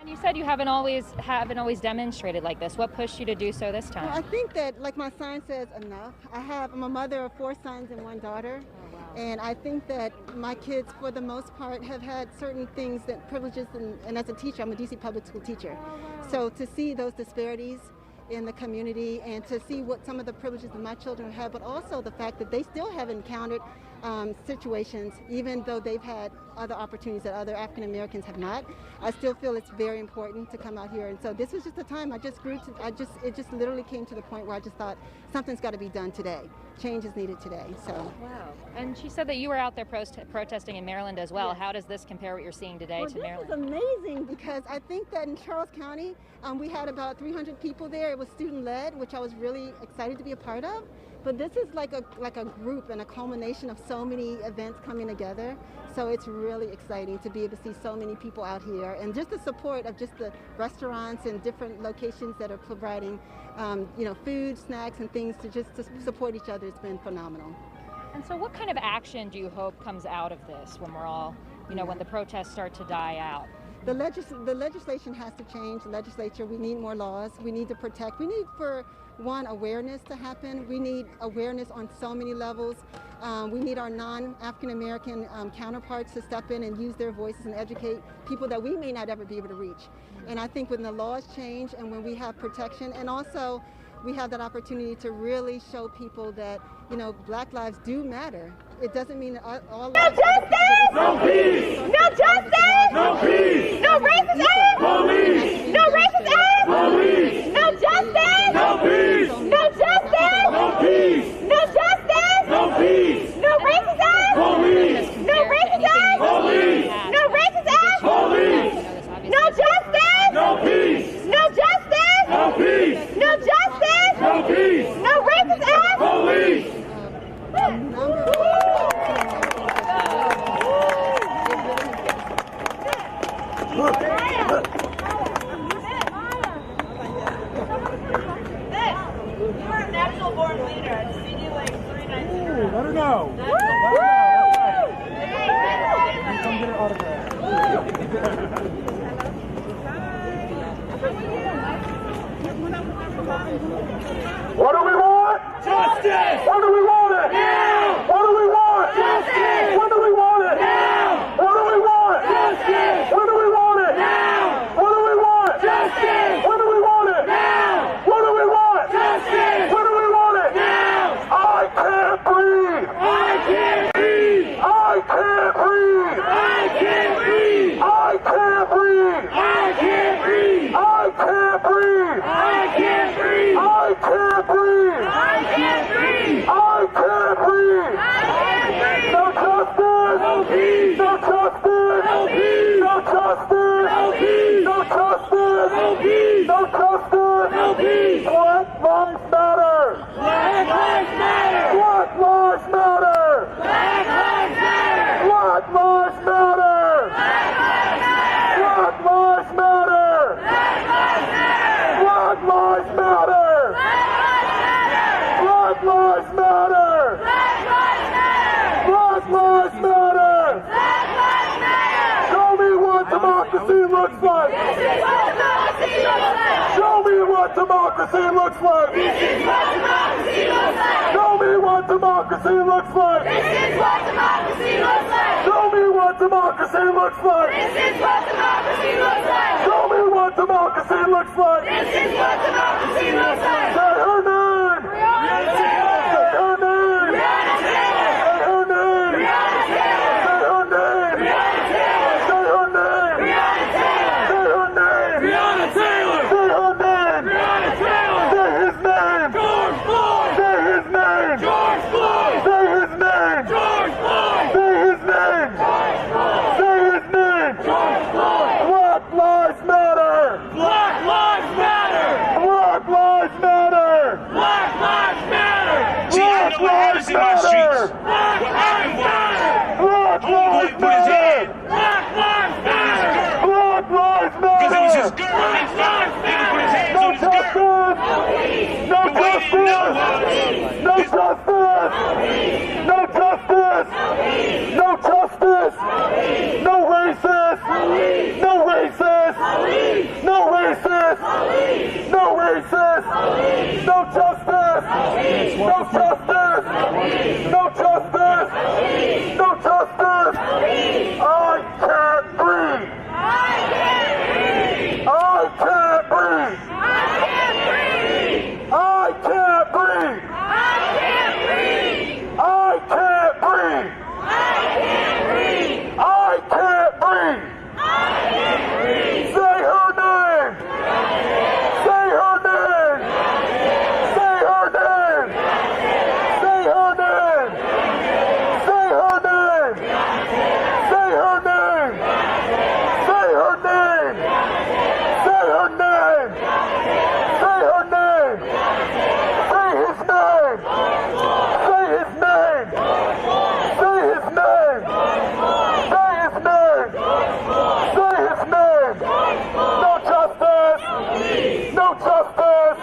You said you haven't always demonstrated like this. What pushed you to do so this time? Well, I think that, like my sign says, enough. I'm a mother of 4 sons and 1 daughter. Oh, wow. And I think that my kids, for the most part, have had certain things that privileges, and as a teacher, I'm a DC public school teacher. Oh, wow. So to see those disparities in the community and to see what some of the privileges that my children have, but also the fact that they still have encountered situations, even though they've had other opportunities that other African Americans have not. I still feel it's very important to come out here, and so this was just a time it just literally came to the point where I just thought something's got to be done today. Change is needed today. So. Wow. And she said that you were out there protesting in Maryland as well. Yes. How does this compare what you're seeing today to Maryland? This is amazing because I think that in Charles County we had about 300 people there. It was student-led, which I was really excited to be a part of. But this is like a group and a culmination of so many events coming together. So it's really exciting to be able to see so many people out here, and just the support of just the restaurants and different locations that are providing, food, snacks, and things to support each other. It's been phenomenal. And so, what kind of action do you hope comes out of this when we're all, when the protests start to die out? The legislation has to change. The legislature, we need more laws. We need to protect. We need for one, awareness to happen. We need awareness on so many levels. We need our non-African American counterparts to step in and use their voices and educate people that we may not ever be able to reach. And I think when the laws change and when we have protection, and also we have that opportunity to really show people that, Black lives do matter. It doesn't mean that all lives. No justice! No peace! No justice! No peace! No racism! Police! No racism! Police! No justice! No peace! No justice! No peace! No justice! No peace! No racism! Police! No racism! Police! No racism! Police! No justice! No peace! No justice! No peace! No justice! No peace! No racism! Police! You are a natural born leader. I've seen you like 3 nights in a row. Let her know. Let her know. Come get her autograph. What do we want? Justice! What do we want it? Now! What do we want? Justice! What do we want it? Now! What do we want? Justice! What do we want it? Now! What do we want? Justice! What do we want it? Now! What do we want? Justice! What do we want it? Now! I can't breathe! I can't breathe! I can't breathe! I can't breathe! I can't breathe! I can't breathe! I can't breathe! I can't breathe! I can't breathe! I can't breathe! I can't breathe! I can't breathe! No justice! No peace! No justice! No peace! No justice! No peace! No justice! No peace! No justice! No peace! Black lives matter! Black lives matter! Black lives matter! Black lives matter! Black lives matter! Black lives matter! Black lives matter! Black lives matter! Black lives matter! Black lives matter! Show me what democracy looks like! This is what democracy looks like! Show me what democracy looks like! This is what democracy looks like! Show me what democracy looks like! This is what democracy looks like! Show me what democracy looks like! This is what democracy looks like! Show me what democracy looks like! This is what democracy looks like! Say her name! Say her name! Say her name! Say her name! Say her name! Say her name! Breonna Taylor! Say her name! Breonna Taylor! Say his name! George Floyd! Say his name! George Floyd! Say his name! George Floyd! Say his name! George Floyd! Say his name! George Floyd! Black lives matter! Black lives matter! Black lives matter! racist. No justice. No justice. No justice. No justice. I can't breathe. I can't breathe. I can't breathe. I can't breathe. I can't breathe. Say her name. Say her name. Say her name. Say her name. Say her name. Say her name. Say her name. Say her name. Say her name. Say his name. Say his name. Say his name. Say his name. Say his name. No justice. No justice.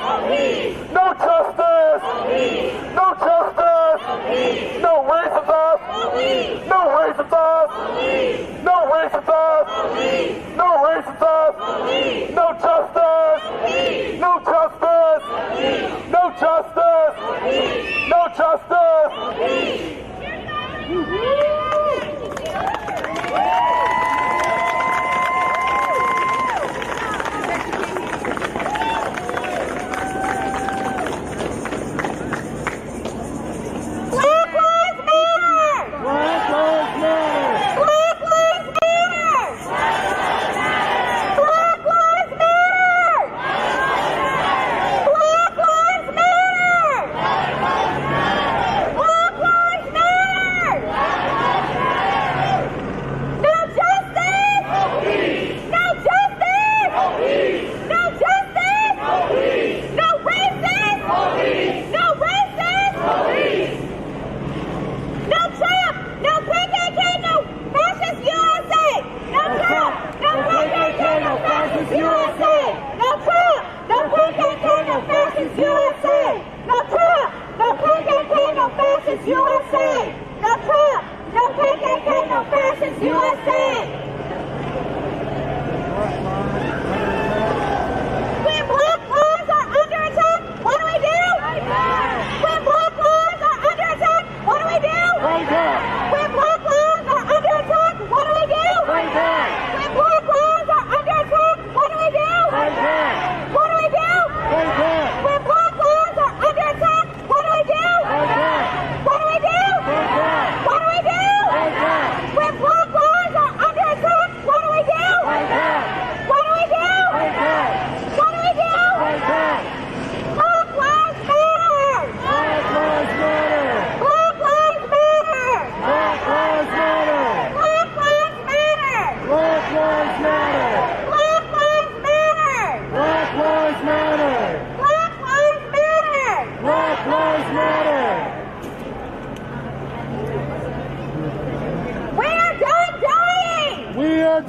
No justice. No justice. No racism. No racism. No racism. No racism. No justice. No justice. No justice. No justice.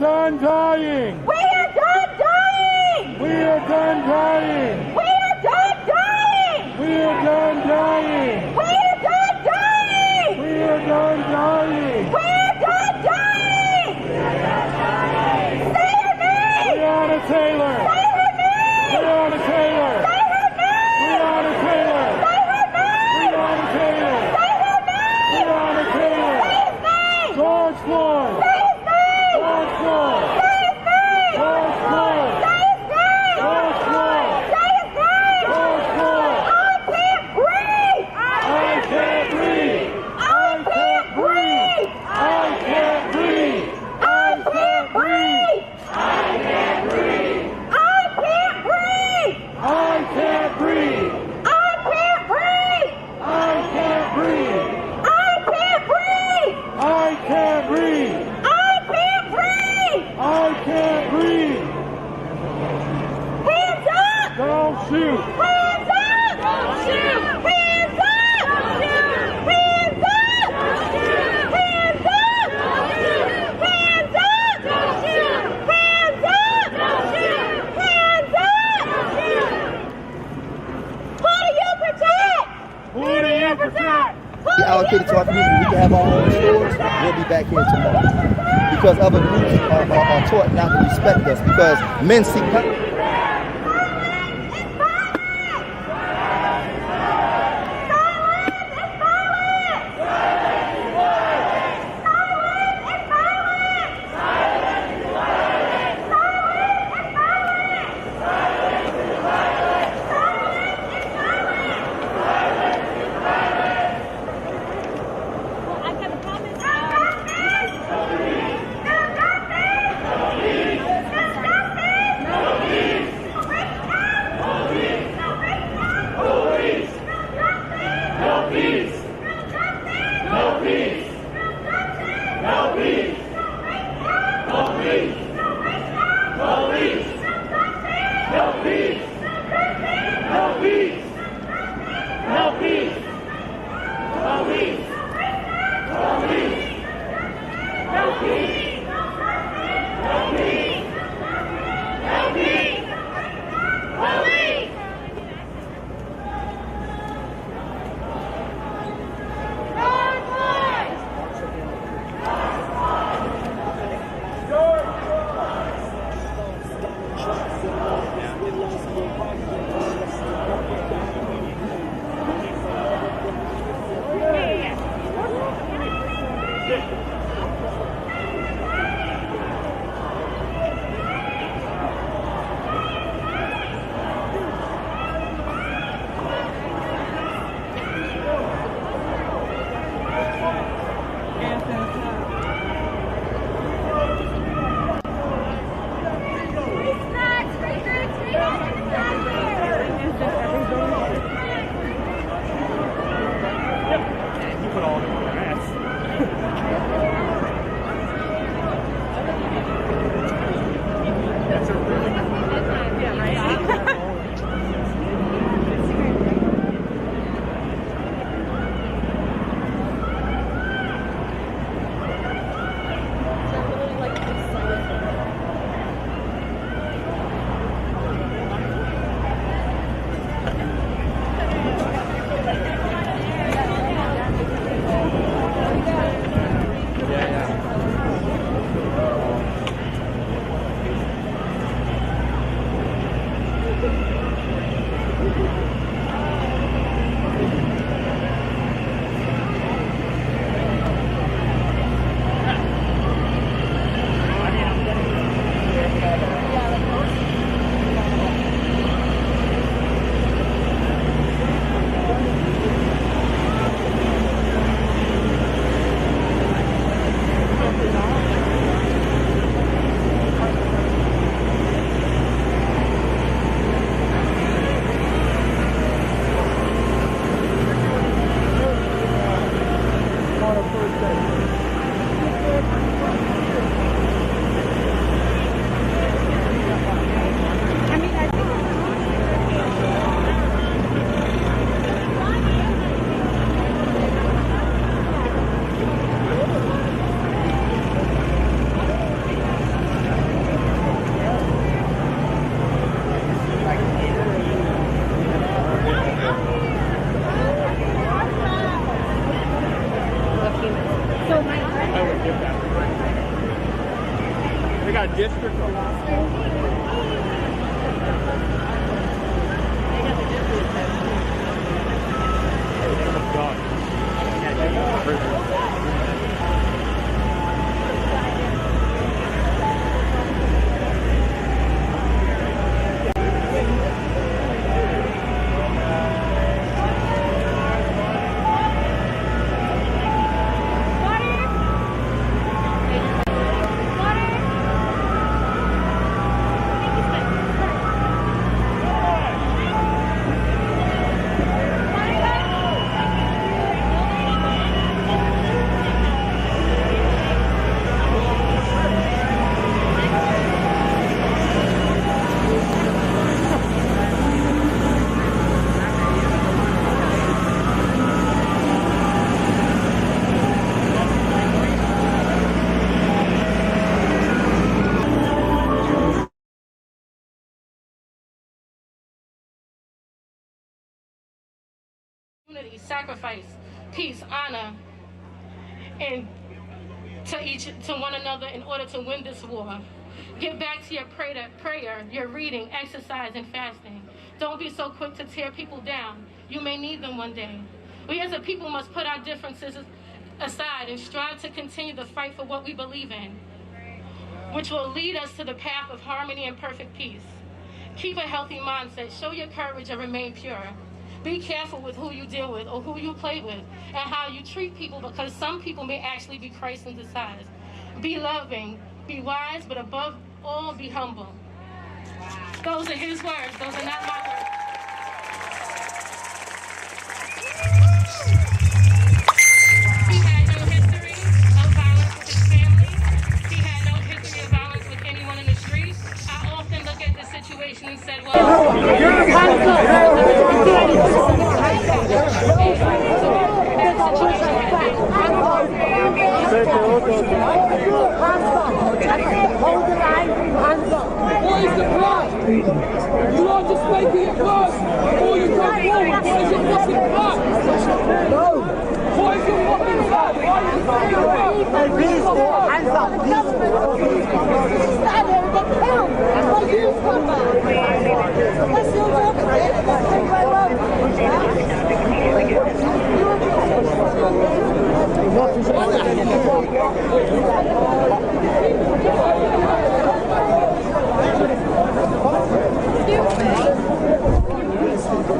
done dying! We are done dying! We are done dying! We are done dying! We are done dying! We are done dying! We are done dying! We are done dying! Say her name! Breonna Taylor! Say her name! Breonna Taylor! Say her name! Breonna Taylor! Say her name! Breonna Taylor! Say her name! Breonna Taylor! Say his name! George Floyd! Say his name! George Floyd! Say his name! George Floyd! Say his name! George Floyd! Say his name! George Floyd! I can't breathe! I can't breathe! I can't breathe! I can't breathe! I can't breathe! I can't breathe! I can't breathe! I can't breathe! I can't breathe! I can't breathe! I can't breathe! I can't breathe! I can't breathe! I can't breathe! Hands up! Don't shoot! Hands up! Don't shoot! Hands up! Don't shoot! Hands up! Don't shoot! Hands up! Don't shoot! Hands up! Don't shoot! Hands up! Don't shoot! Hands up! Don't shoot! Who do you protect? Who do you protect? Be allocated to our community. We can have our own stores. We'll be back here tomorrow. Because other groups are taught not to respect us because men seek power. Violence is violence! peace. No peace. No peace. Police. No peace. No peace. No peace. Police. Police. No peace. No peace. No peace. Police. They got district. Unity, sacrifice, peace, honor, and to one another in order to win this war. Get back to your prayer, your reading, exercise, and fasting. Don't be so quick to tear people down. You may need them one day. We as a people must put our differences aside and strive to continue the fight for what we believe in, which will lead us to the path of harmony and perfect peace. Keep a healthy mindset, show your courage, and remain pure. Be careful with who you deal with or who you play with and how you treat people, because some people may actually be Christ in disguise. Be loving, be wise, but above all, be humble. Those are his words. Those are not my words. He had Hold the line, hands up. What is the plan? You are just making it worse. All you go forward, what is your fucking plan? No. What is your fucking plan? Why are you saying that? Please, hands up, please. Stand there and get killed. What you come back? That's your job.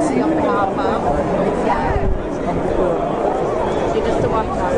See on the car park? Yeah. She just to watch that.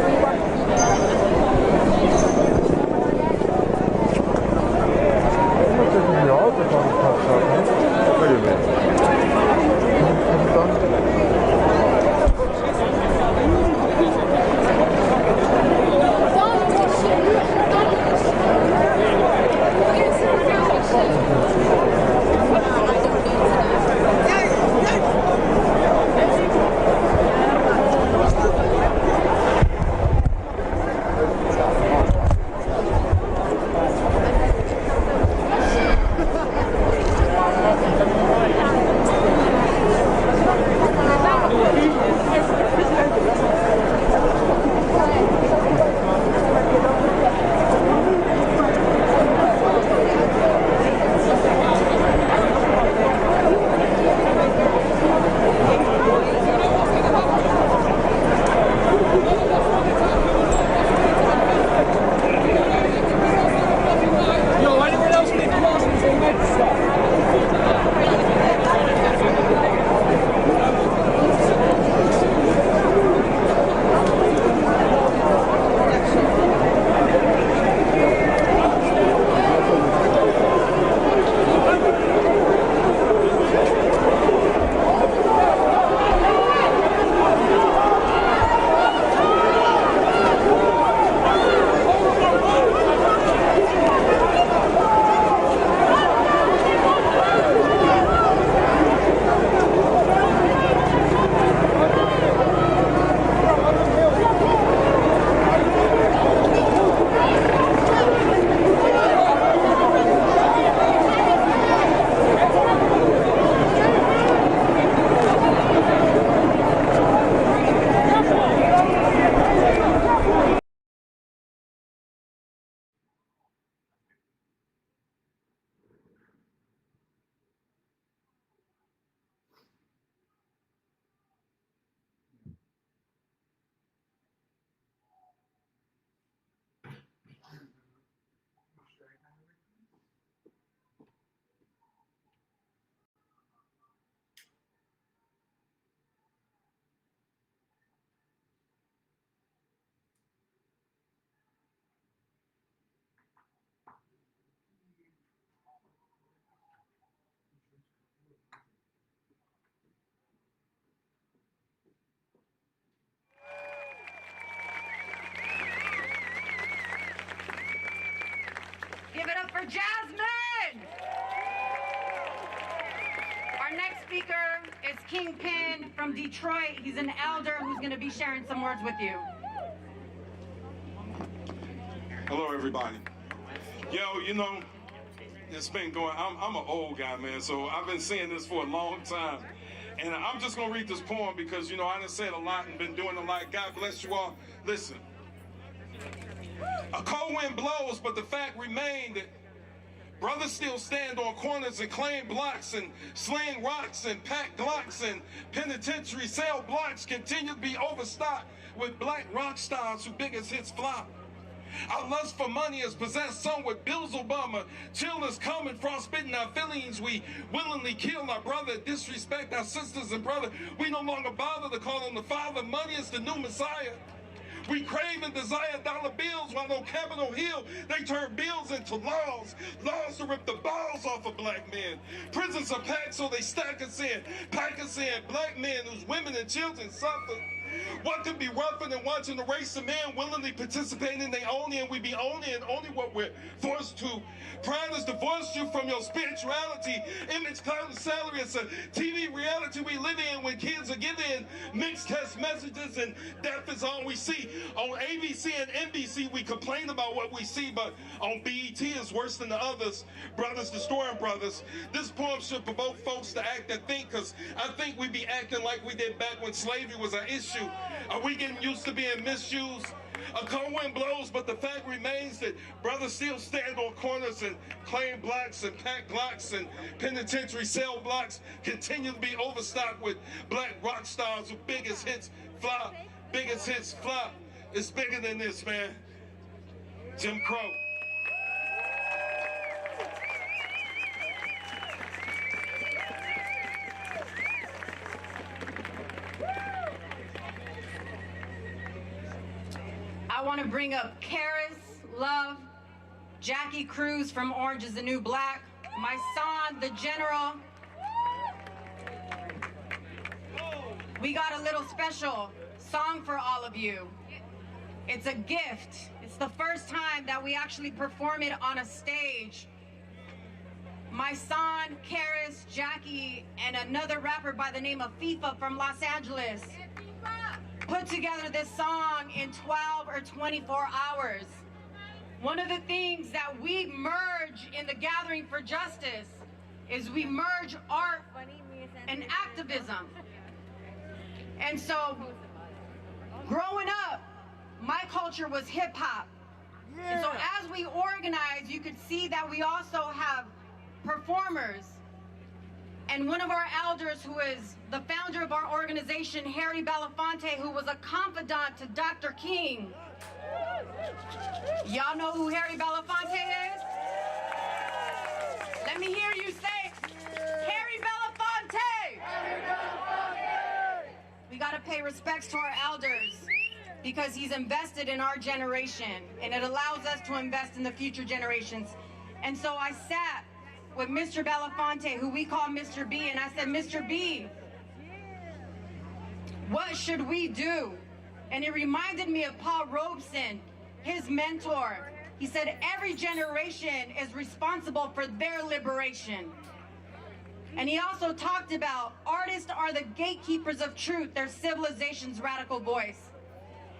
Give it up for Jasmine! Our next speaker is Kingpin from Detroit. He's an elder who's going to be sharing some words with you. Hello, everybody. Yo, you know, it's been going, I'm an old guy, man, so I've been saying this for a long time. And I'm just going to read this poem because, you know, I done said a lot and been doing a lot. God bless you all. Listen. A cold wind blows, but the fact remained that brothers still stand on corners and claim blocks and sling rocks and pack Glocks, and penitentiary cell blocks continue to be overstocked with black rock stars whose biggest hits flop. Our lust for money has possessed some with Bill's Obama. Chill is coming, frostbitten our feelings. We willingly kill our brother, disrespect our sisters and brother. We no longer bother to call on the Father. Money is the new Messiah. We crave and desire dollar bills while on Capitol Hill they turn bills into laws. Laws to rip the balls off of black men. Prisons are packed so they stack us in. Pack us in. Black men whose women and children suffer. What could be rougher than watching a race of men willingly participating they only and we be only and only what we're forced to? Pride has divorced you from your spirituality. Image, clout, and salary. It's a TV reality we live in when kids are getting mixed text messages and death is all we see. On ABC and NBC, we complain about what we see, but on BET it's worse than the others. Brothers destroying brothers. This poem should provoke folks to act and think, because I think we be acting like we did back when slavery was an issue. Are we getting used to being misused? A cold wind blows, but the fact remains that brothers still stand on corners and claim blocks and pack Glocks, and penitentiary cell blocks continue to be overstocked with black rock stars with biggest hits flop. Biggest hits flop. It's bigger than this, man. Jim Crow. I want to bring up Karis, Love, Jackie Cruz from Orange is the New Black, my son, the General. We got a little special song for all of you. It's a gift. It's the first time that we actually perform it on a stage. My son, Karis, Jackie, and another rapper by the name of FIFA from Los Angeles put together this song in 12 or 24 hours. One of the things that we merge in the Gathering for Justice is we merge art and activism. And so, growing up, my culture was hip hop. And so as we organize, you could see that we also have performers. And one of our elders, who is the founder of our organization, Harry Belafonte, who was a confidant to Dr. King. Y'all know who Harry Belafonte is? Let me hear you say, Harry Belafonte! Harry Belafonte! We gotta pay respects to our elders, because he's invested in our generation, and it allows us to invest in the future generations. And so I sat with Mr. Belafonte, who we call Mr. B, and I said, Mr. B, what should we do? And it reminded me of Paul Robeson, his mentor. He said, every generation is responsible for their liberation. And he also talked about artists are the gatekeepers of truth, their civilization's radical voice.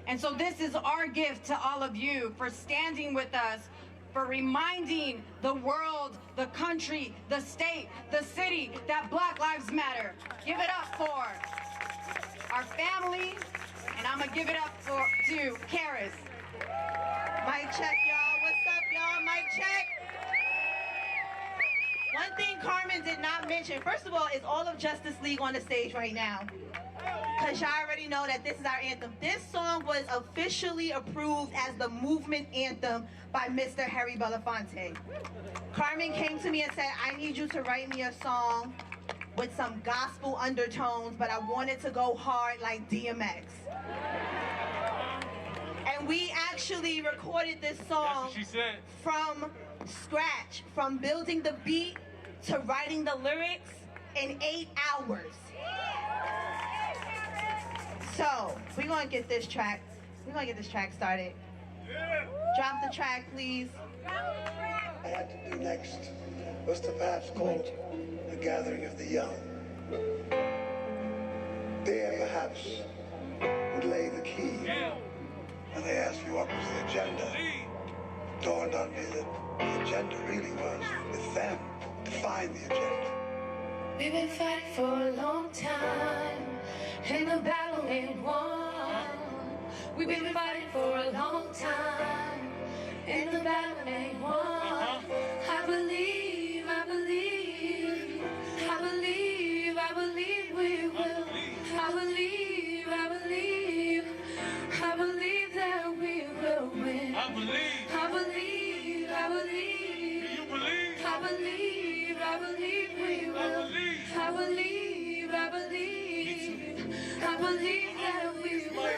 And so this is our gift to all of you for standing with us, for reminding the world, the country, the state, the city that Black Lives Matter. Give it up for our family, and I'm gonna give it up to Karis. Mic check, y'all. What's up, y'all? Mic check. One thing Carmen did not mention, first of all, is all of Justice League on the stage right now. Because y'all already know that this is our anthem. This song was officially approved as the movement anthem by Mr. Harry Belafonte. Carmen came to me and said, I need you to write me a song with some gospel undertones, but I want it to go hard like DMX. And we actually recorded this song from scratch, from building the beat to writing the lyrics in 8 hours. So, we're gonna get this track started. Drop the track, please. I had to do next was to perhaps call the gathering of the young. There perhaps would lay the key. When they asked me what was the agenda, it dawned on me that the agenda really was with them to find the agenda. We've been fighting for a long time, and the battle ain't won. We've been fighting for a long time, and the battle ain't won. I believe, I believe, I believe, I believe we will. I believe, I believe, I believe that we will win. I believe, I believe, I believe. Do you believe? I believe, I believe we will. I believe, I believe, I believe that we will.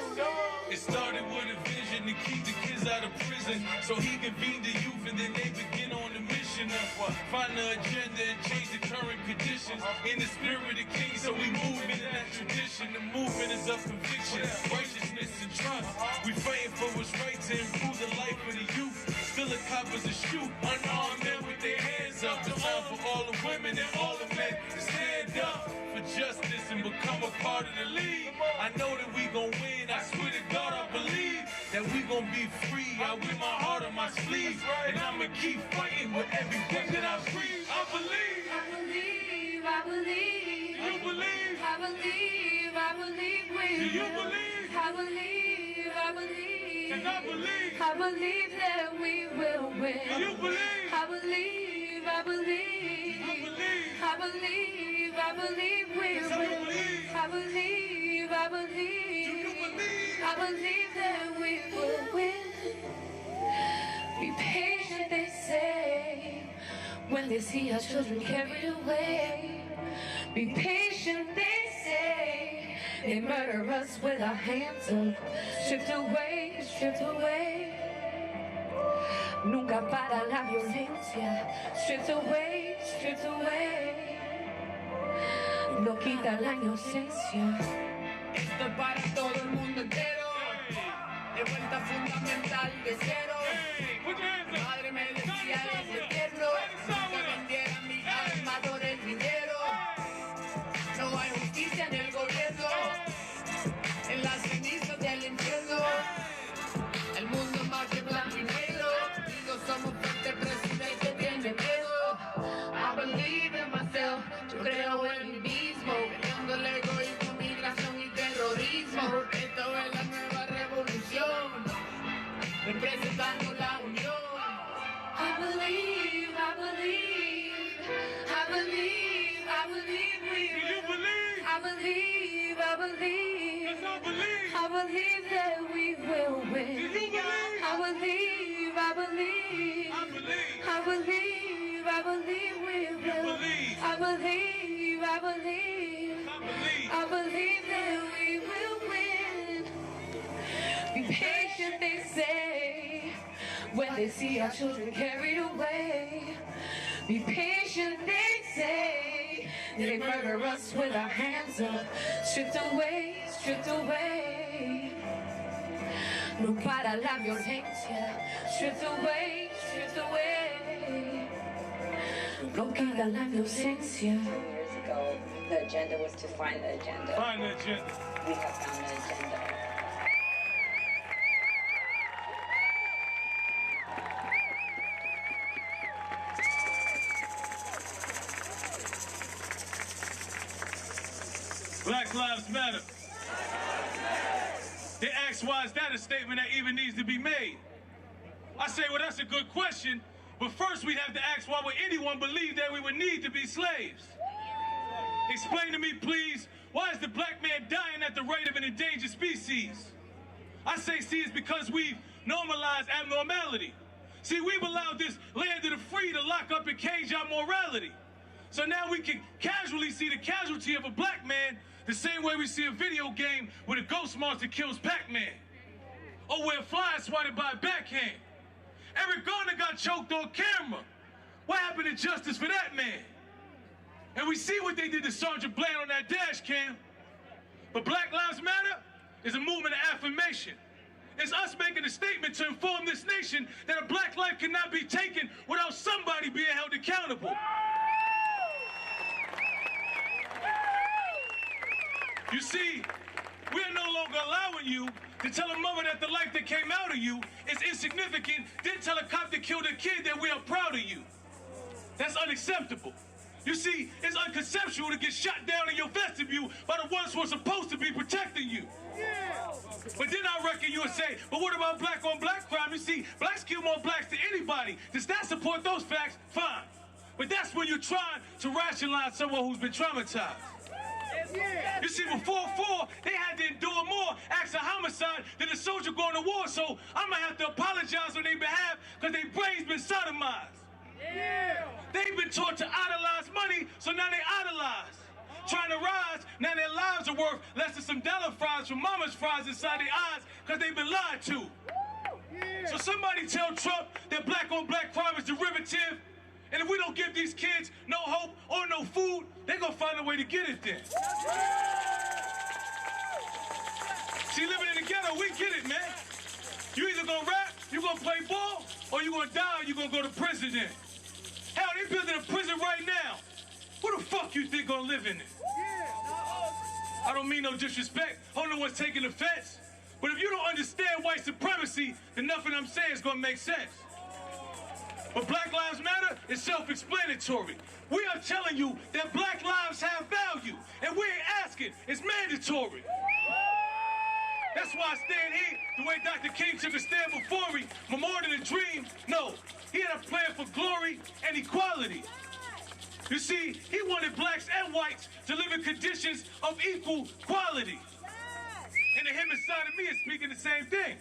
It started with a vision to keep the kids out of prison, so he convened the youth and then they begin on the mission. mission to find the agenda and change the current conditions. In the spirit of the king, so we move in that tradition. The movement is of conviction, righteousness and trust. We fighting for what's right to improve the life of the youth. Still the coppers to shoot, unarmed men with their hands up. It's time for all the women and all the men to stand up for justice and become a part of the league. I know that we gon' win, I swear to God I believe that we gon' be free. I wear my heart on my sleeve, and I'ma keep fighting with everything that I breathe. I believe. I believe, I believe. You believe? I believe, I believe we Do you will. believe? I believe, I believe. And I believe. I believe that we will win. Do you believe? I believe, I believe. I believe. I believe, I believe we Yes, will. I believe. I believe, I believe. Do you believe? I believe that we will win. Be patient, they say, when they see our children carried away. Be patient, they say, they murder us with our hands up. Stripped away, stripped away. Nunca para la violencia. Stripped away, stripped away. No quita la inocencia. Esto es para todo el mundo entero. De vuelta fundamental de cero. Mi madre me decía desde tierno que vendiera mi alma por el dinero. No hay justicia en el gobierno, en las cenizas del infierno. El mundo más que blanco y negro. Y no somos fuertes, presidente tiene miedo. I believe in myself. Yo creo en mí mismo. Peleando el egoísmo, migración y terrorismo. Esto es la nueva revolución, representando la unión. I believe, I believe, I believe, I believe we will. Do you believe? I believe, I believe. Yes, I believe. I believe that we will win. Do you believe? I believe, I believe. I believe. I believe, I believe we will. believe. I believe, I believe. I believe. I believe that we will win. Be patient, they say, when they see our children carried away. Be patient, they say, they murder us with our hands up. Stripped away, stripped away. No para la violencia. Stripped away, stripped away. No quita la inocencia. 2 years ago, the agenda was to find the agenda. Find the agenda. We have found the agenda. Black Lives Matter. They ask, why is that a statement that even needs to be made? I say, well, that's a good question, but first we have to ask, why would anyone believe that we would need to be slaves? Explain to me, please, why is the black man dying at the rate of an endangered species? I say, see, it's because we've normalized abnormality. See, we've allowed this land of the free to lock up and cage our morality. So now we can casually see the casualty of a black man the same way we see a video game where the ghost monster kills Pac-Man. Or where a fly is swatted by a backhand. Eric Garner got choked on camera. What happened to justice for that man? And we see what they did to Sergeant Bland on that dash cam. But Black Lives Matter is a movement of affirmation. It's us making a statement to inform this nation that a black life cannot be taken without somebody being held accountable. You see, we are no longer allowing you to tell a mother that the life that came out of you is insignificant, then tell a cop that killed a kid that we are proud of you. That's unacceptable. You see, it's unconceptual to get shot down in your vestibule by the ones who are supposed to be protecting you. But then I reckon you would say, but what about black on black crime? You see, blacks kill more blacks than anybody. Does that support those facts? Fine. But that's when you're trying to rationalize someone who's been traumatized. You see, before 4, they had to endure more acts of homicide than a soldier going to war, so I'm going to have to apologize on their behalf because their brains been sodomized. They've been taught to idolize money, so now they idolize. Trying to rise, now their lives are worth less than some dollar fries from mama's fries inside their eyes because they've been lied to. So somebody tell Trump that black on black crime is derivative, And if we don't give these kids no hope or no food, they're gonna find a way to get it then. See, living in the ghetto, we get it, man. You either gonna rap, you gonna play ball, or you gonna die, or you gonna go to prison then. Hell, they building a prison right now. Who the fuck you think gonna live in it? I don't mean no disrespect. I don't know what's taking offense. But if you don't understand white supremacy, then nothing I'm saying is gonna make sense. But Black Lives Matter is self-explanatory. We are telling you that black lives have value, and we ain't asking, it's mandatory. That's why I stand here the way Dr. King took a stand before me, more than a dream. No, he had a plan for glory and equality. You see, he wanted blacks and whites to live in conditions of equal quality. And the him inside of me is speaking the same thing.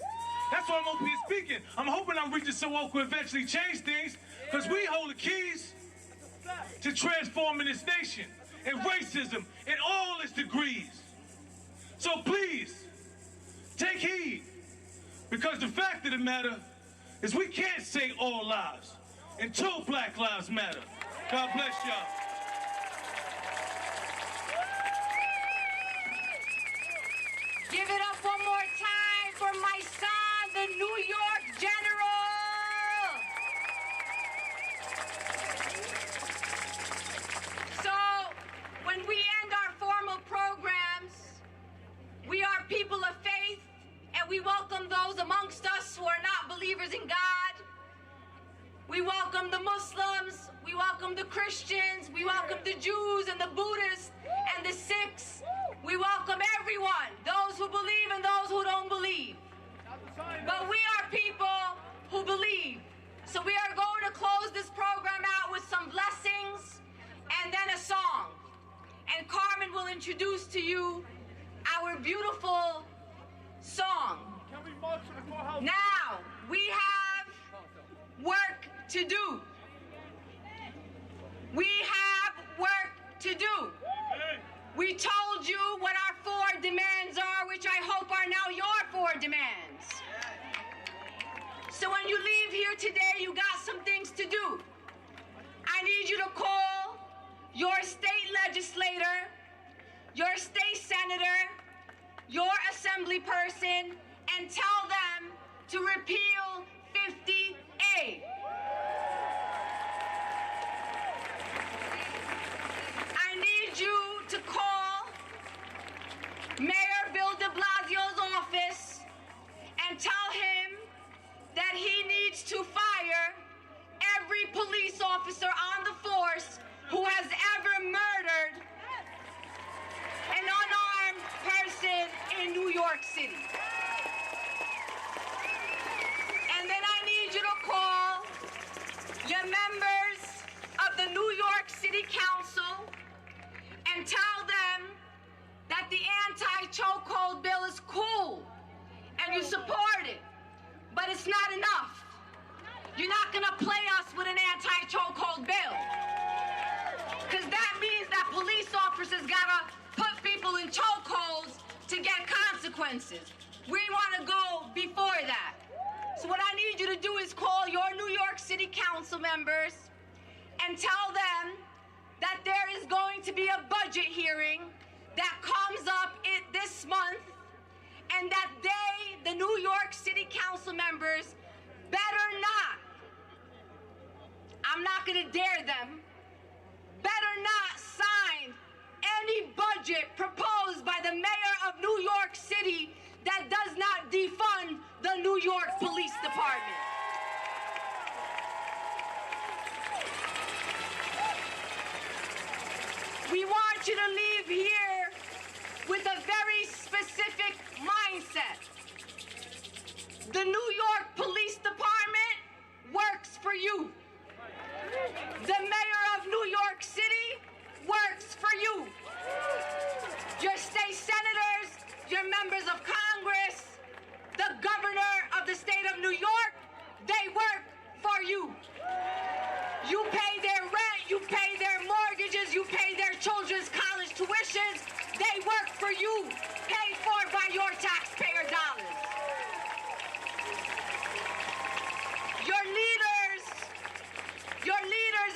That's why I'm up here speaking. I'm hoping I'm reaching someone who can eventually change things, because we hold the keys to transforming this nation and racism in all its degrees. So please, take heed, because the fact of the matter is we can't say all lives until Black Lives Matter. God bless y'all. Give it up one more time for my son, the New York General. So, when we end our formal programs, we are people of faith, and we welcome those amongst us who are not believers in God. We welcome the Muslims, we welcome the Christians, we welcome the Jews and the Buddhists and the Sikhs. We welcome everyone, those who believe and those who don't believe. But we are people who believe. So we are going to close this program out with some blessings and then a song. And Carmen will introduce to you our beautiful song. Now, we have work to do. We have work to do. We told you what our 4 demands are, which I hope are now your 4 demands. So when you leave here today, you got some things to do. I need you to call your state legislator, your state senator, your assembly person, and tell them to repeal 50A. I need you to call Mayor Bill de Blasio's office and tell him that he needs to fire every police officer on the force who has ever murdered an unarmed person in New York City. And then I need you to call your members of the New York City Council and tell them that the anti-chokehold bill is cool and you support it, but it's not enough. You're not gonna play us with an anti-chokehold bill, because that means that police officers gotta put people in chokeholds to get consequences. We wanna go before that. So what I need you to do is call your New York City Council members and tell them that there is going to be a budget hearing that comes up this month, and that they, the New York City Council members, better not, I'm not going to dare them, better not sign any budget proposed by the mayor of New York City that does not defund the New York Police Department. We want you to leave here with a very specific mindset. The New York Police Department works for you. The mayor of New York City works for you. Your state senators, your members of Congress, the governor of the state of New York, they work for you. You pay their rent, you pay their mortgages, you pay their children's college tuitions. They work for you, paid for by your taxpayer dollars. Your leaders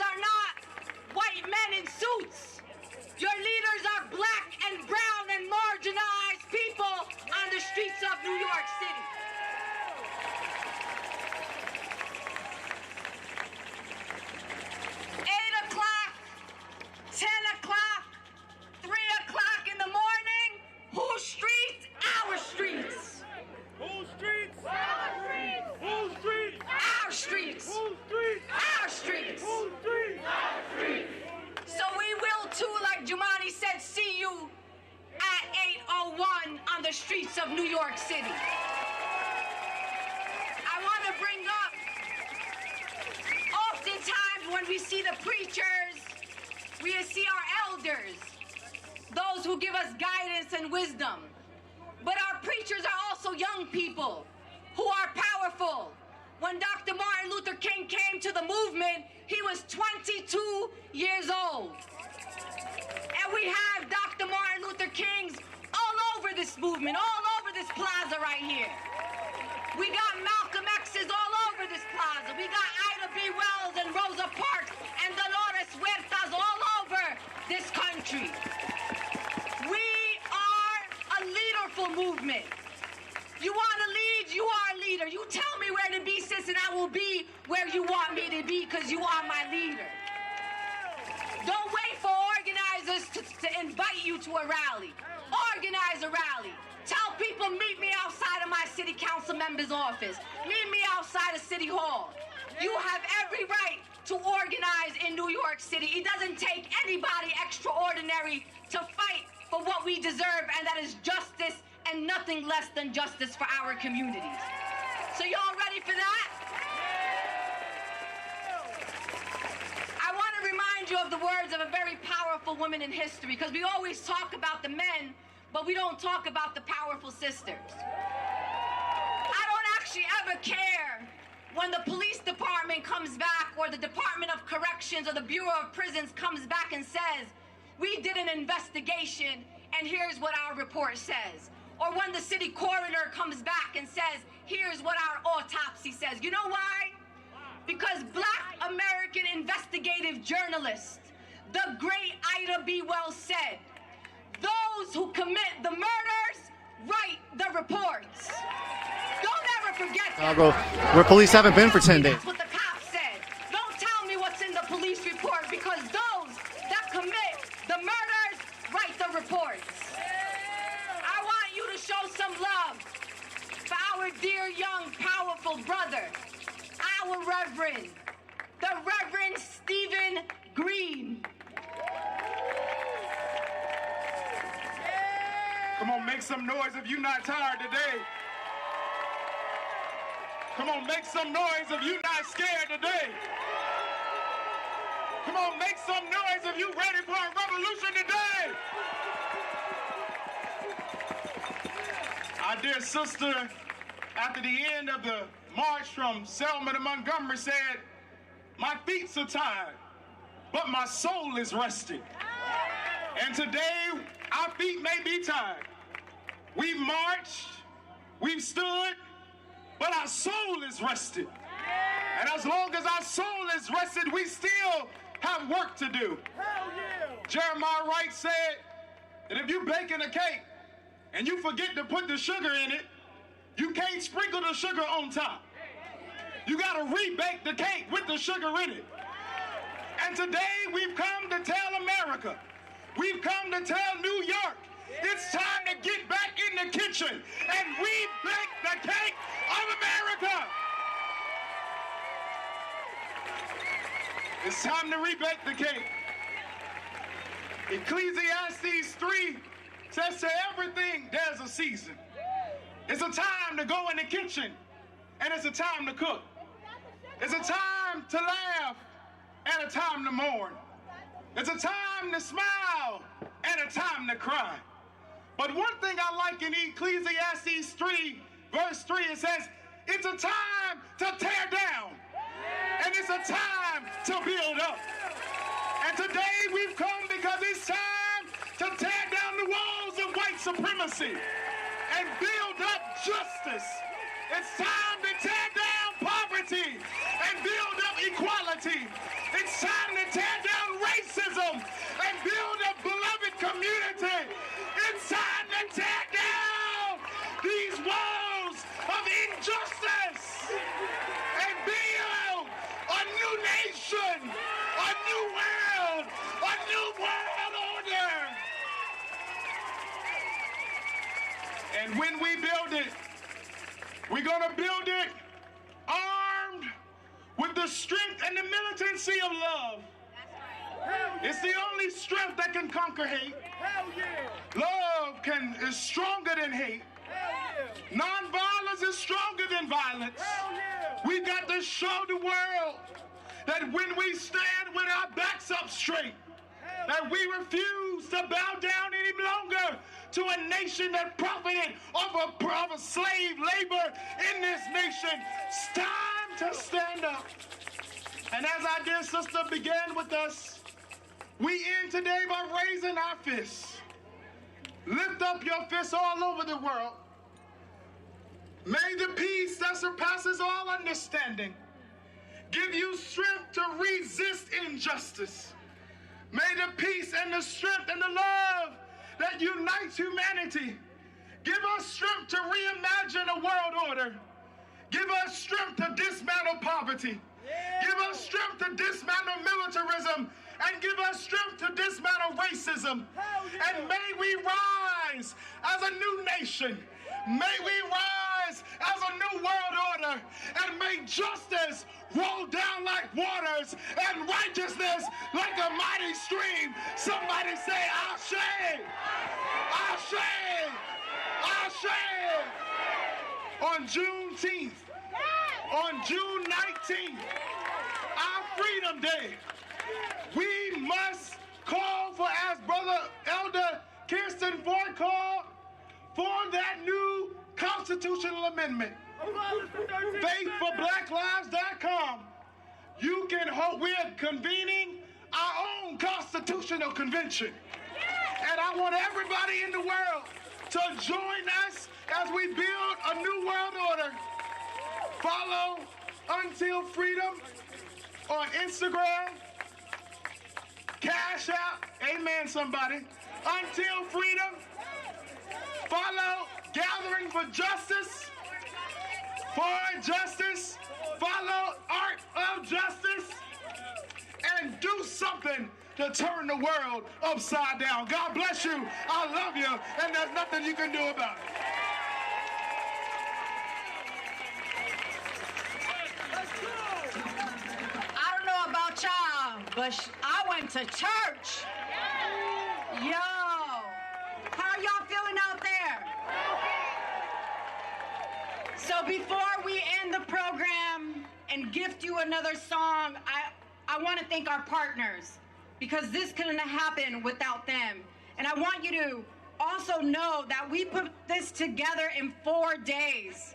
we see the preachers, we see our elders, those who give us guidance and wisdom. But our preachers are also young people who are powerful. When Dr. Martin Luther King came to the movement, he was 22 years old. And we have Dr. Martin Luther Kings all over this movement, all over this plaza right here. We got Malcolm X's all over this plaza. We got Ida B. Wells and Rosa Parks and Dolores Huertas all over this country. We are a leaderful movement. You want to lead, you are a leader. You tell me where to be, sis, and I will be where you want me to be because you are my leader. Don't wait for organizers to invite you to a rally. Organize a rally. Tell people, meet me outside of my city council member's office. Meet me outside of City Hall. You have every right to organize in New York City. It doesn't take anybody extraordinary to fight for what we deserve, and that is justice and nothing less than justice for our communities. So y'all ready for that? I want to remind you of the words of a very powerful woman in history, because we always talk about the men, but we don't talk about the powerful sisters. I don't actually ever care when the police department comes back, or the Department of Corrections or the Bureau of Prisons comes back and says, we did an investigation and here's what our report says. Or when the city coroner comes back and says, here's what our autopsy says. You know why? Because Black American investigative journalist, the great Ida B. Wells, said, those who commit the murders write the reports. Don't ever forget that. Where police haven't been for 10 days. That's what the cops said. Don't tell me what's in the police report, because those that commit the murders write the reports. I want you to show some love for our dear, young, powerful brother, our Reverend, the Reverend Stephen Green. Come on, make some noise if you're not tired today. Come on, make some noise if you're not scared today. Come on, make some noise if you're ready for a revolution today. Our dear sister, after the end of the march from Selma to Montgomery, said, my feet are tired, but my soul is rested. And today, our feet may be tired. We've marched, we've stood, but our soul is rested. And as long as our soul is rested, we still have work to do. Jeremiah Wright said that if you're baking a cake and you forget to put the sugar in it, you can't sprinkle the sugar on top. You got to rebake the cake with the sugar in it. And today we've come to tell America, we've come to tell New York, it's time to get back in the kitchen and rebake the cake of America. It's time to rebake the cake. Ecclesiastes 3 says to everything there's a season. It's a time to go in the kitchen, and it's a time to cook. It's a time to laugh and a time to mourn. It's a time to smile and a time to cry. But one thing I like in Ecclesiastes 3, verse 3, it says, it's a time to tear down, and it's a time to build up. And today we've come because it's time to tear down the walls of white supremacy and build up justice. It's time to tear down poverty and build up equality. It's time to tear down racism and build a beloved community. It's time to tear down these walls of injustice and build a new nation, a new world, a new world order. And when we build it, we're going to build it armed with the strength and the militancy of love. It's the only strength that can conquer hate. Love is stronger than hate. Non-violence is stronger than violence. We got to show the world that when we stand with our backs up straight, that we refuse to bow down any longer to a nation that profited off of slave labor in this nation. It's time to stand up. And as our dear sister began with us, we end today by raising our fists. Lift up your fists all over the world. May the peace that surpasses all understanding give you strength to resist injustice. May the peace and the strength and the love that unites humanity give us strength to reimagine a world order. Give us strength to dismantle poverty. Give us strength to dismantle militarism, and give us strength to dismantle racism. And may we rise as a new nation. May we rise as a new world order, and may justice roll down like waters and righteousness like a mighty stream. Somebody say, Ashe! Ashe! Ashe! On Juneteenth, on June 19th, our Freedom Day, we must call for, as Brother Elder Kirsten Ford called, for that new constitutional amendment. FaithForBlackLives.com. You can hope we're convening our own constitutional convention. And I want everybody in the world to join us as we build a new world order. Follow Until Freedom on Instagram. Cash App. Amen, somebody. Until Freedom. Follow Gathering for Justice. For Justice. Follow Art of Justice. And do something to turn the world upside down. God bless you. I love you. And there's nothing you can do about it. I don't know about y'all, but I went to church. Yo, how y'all feeling out there? So before we end the program and gift you another song, I want to thank our partners, because this couldn't have happened without them. And I want you to also know that we put this together in 4 days.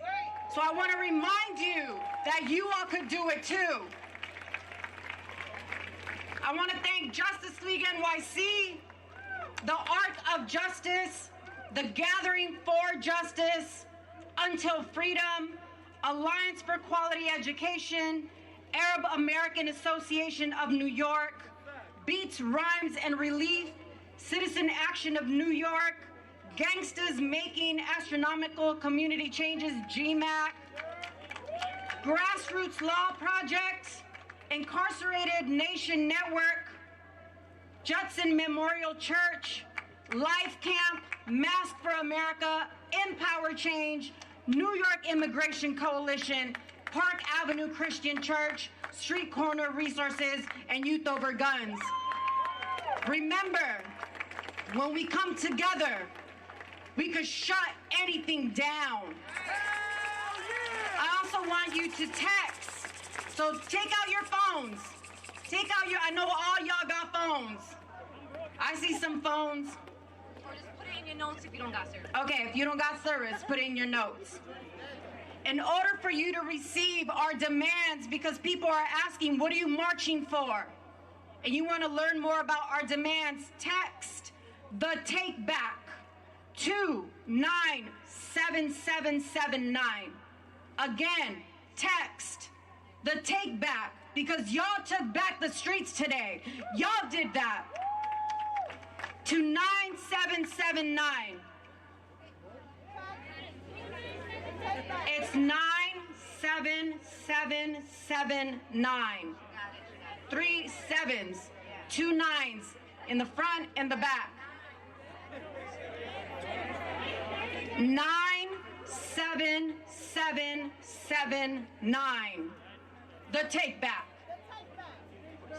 So I want to remind you that you all could do it too. I want to thank Justice League NYC, the Art of Justice, the Gathering for Justice, Until Freedom, Alliance for Quality Education, Arab American Association of New York, Beats, Rhymes, and Relief, Citizen Action of New York, Gangsters Making Astronomical Community Changes, GMAC, Grassroots Law Project, Incarcerated Nation Network, Judson Memorial Church, Life Camp, Mask for America, Empower Change, New York Immigration Coalition, Park Avenue Christian Church, Street Corner Resources, and Youth Over Guns. Remember, when we come together, we could shut anything down. I also want you to text. So take out your phones. Take out your, I know all y'all got phones. I see some phones. Or just put it in your notes if you don't got service. Okay, if you don't got service, put it in your notes. In order for you to receive our demands, because people are asking, what are you marching for? And you want to learn more about our demands, text the Take Back to 97779. Again, text the Take Back, because y'all took back the streets today. Y'all did that. To 9779. It's 97779. 3 sevens, 2 nines in the front and the back. 97779. The Take Back.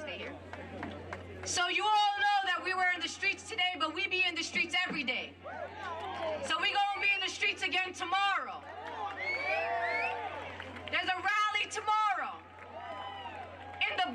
Stay here. So you all know that we were in the streets today, but we be in the streets every day. So we gonna be in the streets again tomorrow. There's a rally tomorrow in the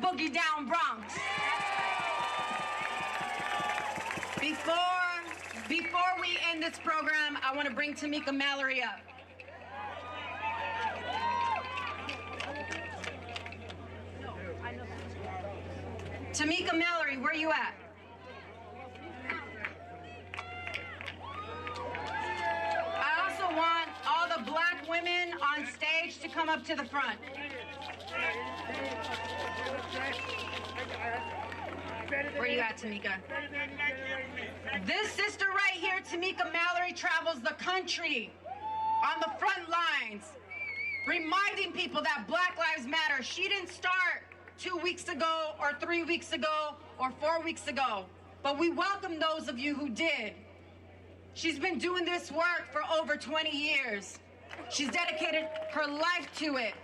boogie down Bronx. Before we end this program, I want to bring Tamika Mallory up. Tamika Mallory, where you at? I also want all the black women on stage to come up to the front. Where you at, Tamika? This sister right here, Tamika Mallory, travels the country on the front lines, reminding people that Black Lives Matter. She didn't start 2 weeks ago or 3 weeks ago or 4 weeks ago, but we welcome those of you who did. She's been doing this work for over 20 years. She's dedicated her life to it.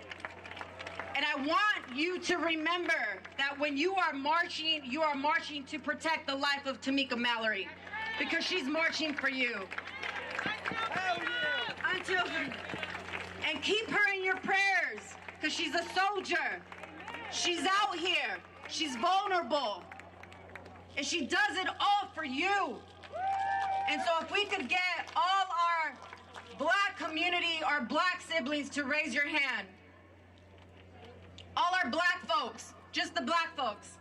And I want you to remember that when you are marching to protect the life of Tamika Mallory, because she's marching for you. And keep her in your prayers, because she's a soldier. She's out here. She's vulnerable. And she does it all for you. And so if we could get all our black community, our black siblings to raise your hand. All our black folks, just the black folks.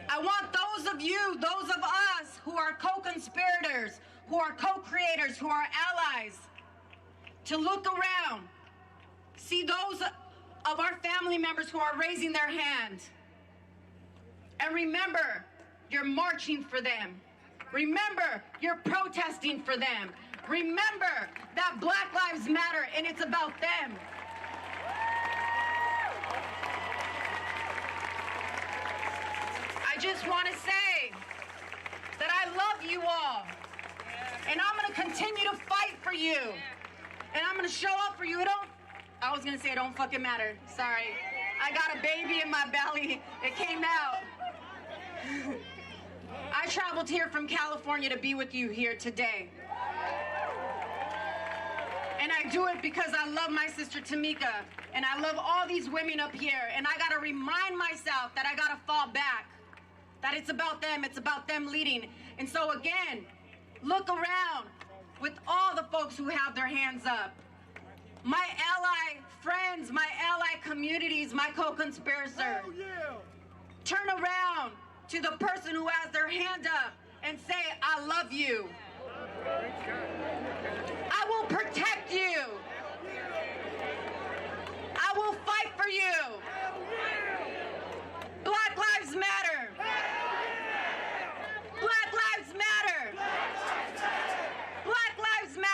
I want those of you, those of us who are co-conspirators, who are co-creators, who are allies, to look around, see those of our family members who are raising their hand. And remember, you're marching for them. Remember, you're protesting for them. Remember that Black Lives Matter and it's about them. I just want to say that I love you all. And I'm going to continue to fight for you. And I'm going to show up for you. I was going to say it don't fucking matter. Sorry. I got a baby in my belly. It came out. I traveled here from California to be with you here today. And I do it because I love my sister Tamika. And I love all these women up here. And I got to remind myself that I got to fall back. That it's about them leading. And so again, look around with all the folks who have their hands up. My ally friends, my ally communities, my co-conspirators. Turn around to the person who has their hand up and say, I love you. I will protect you. I will fight for you. Black Lives Matter. Black Lives Matter. Black Lives Matter.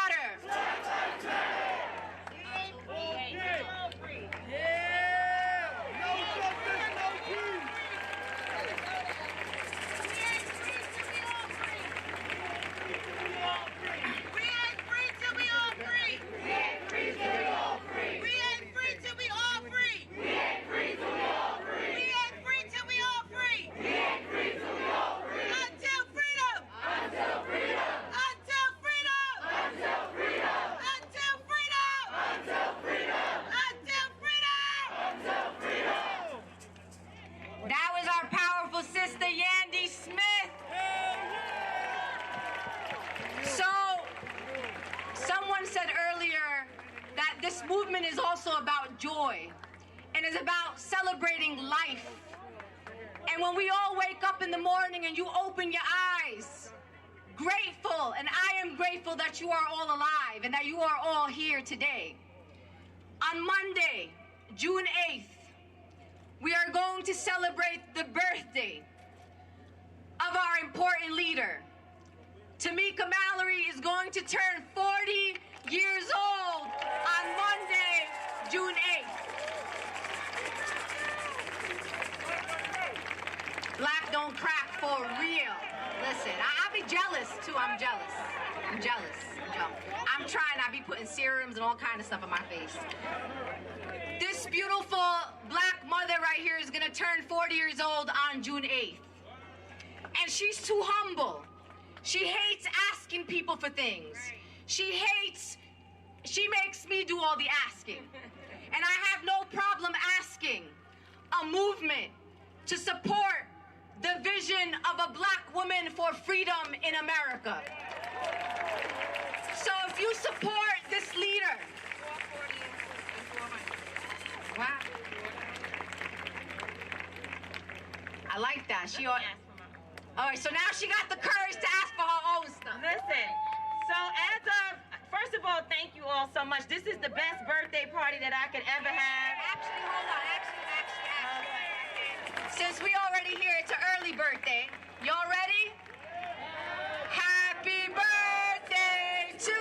This movement is also about joy and is about celebrating life. And when we all wake up in the morning and you open your eyes, grateful, and I am grateful that you are all alive and that you are all here today. On Monday, June 8th, we are going to celebrate the birthday of our important leader. Tamika Mallory is going to turn 40 years old on Monday, June 8th. Black don't crack for real. Listen, I be jealous too. I'm jealous. I'm trying. I be putting serums and all kind of stuff on my face. This beautiful black mother right here is gonna turn 40 years old on June 8th. And she's too humble. She hates asking people for things. She makes me do all the asking. And I have no problem asking a movement to support the vision of a black woman for freedom in America. So if you support this leader, wow. I like that. All right, so now she got the courage to ask for her own stuff. Listen, so as of, first of all, thank you all so much. This is the best birthday party that I could ever have. Actually, hold on. Since we already here, it's an early birthday. Y'all ready? Happy birthday to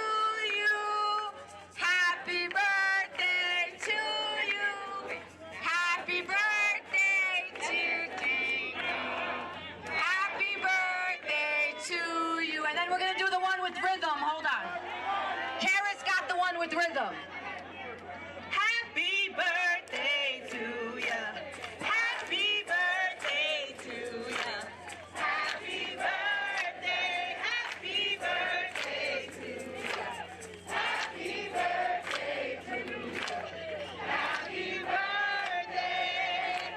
you. Happy birthday to you. Happy birthday to you. Happy birthday to you. And then we're going to do the one with rhythm. Hold on. Harris got the one with rhythm. Happy birthday to ya. Happy birthday to ya. Happy birthday. Happy birthday to ya. Happy birthday to ya. Happy birthday.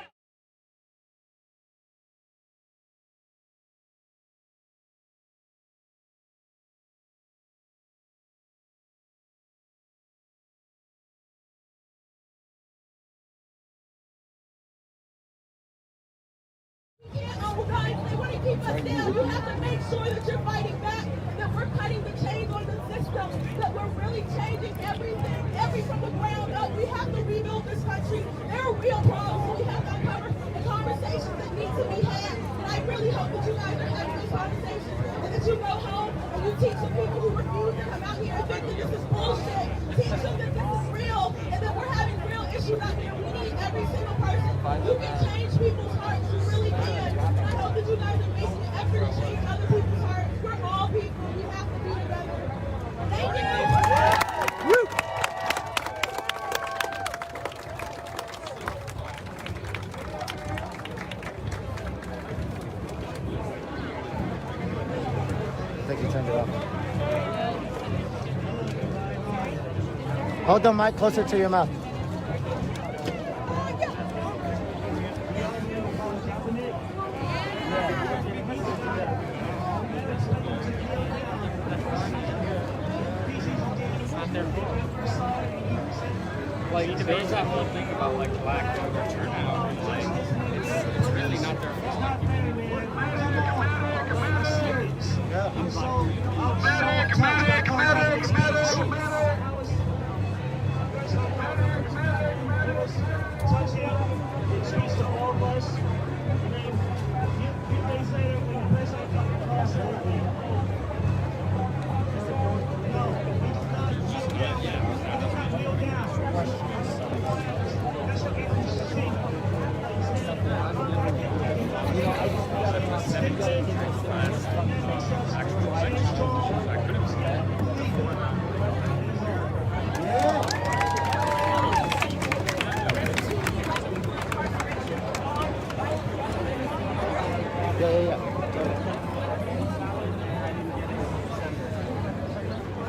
They want to keep us down. You have to make sure that you're fighting back, that we're cutting the chains on the system, that we're really changing everything, from the ground up. We have to rebuild this country. There are real problems. We have to uncover the conversations that need to be had. And I really hope that you guys are having those conversations and that you go home and you teach the people who refuse to come out here and think that this is bullshit. Teach them that this is real and that we're having real issues out there. We need every single person. You can change people's hearts. You really can. I hope that you guys are making an effort to change other people's hearts. We're all people. We have to be together. Thank you. I think you turned it off. Hold the mic closer to your mouth. Like, there's that whole thing about, like, black voter turnout. Like, it's really not their fault.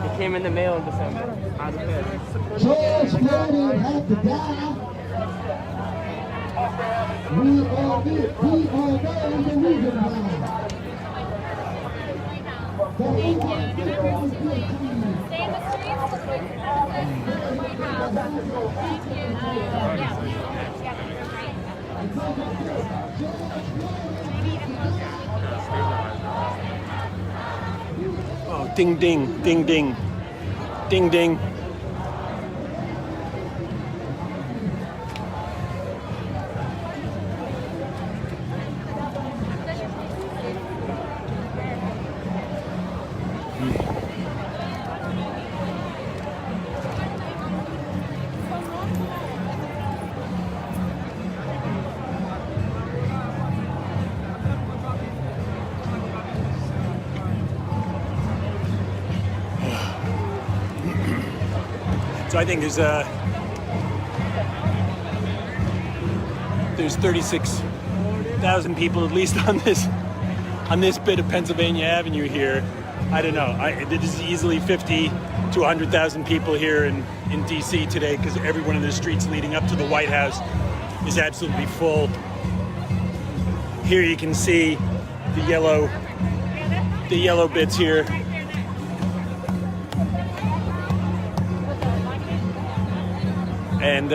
It came in the mail in December. I was pissed. George Floyd had to die. We are the reason why. Stay in the streets to wait for the White House. Thank you. Oh, ding, ding, ding, ding, ding, ding. So I think there's 36,000 people at least on this bit of Pennsylvania Avenue here. I don't know. There's easily 50 to 100,000 people here in DC today because every one of the streets leading up to the White House is absolutely full. Here you can see the yellow bits here. And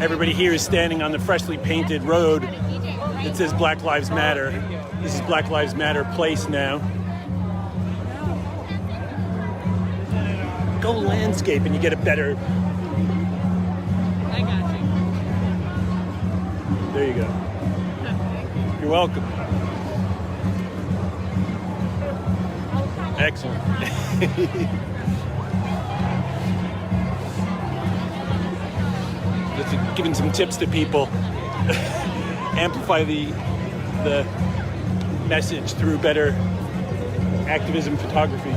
everybody here is standing on the freshly painted road that says Black Lives Matter. This is Black Lives Matter place now. Go landscape and you get a better... I got you. There you go. You're welcome. Excellent. Just giving some tips to people. Amplify the message through better activism photography.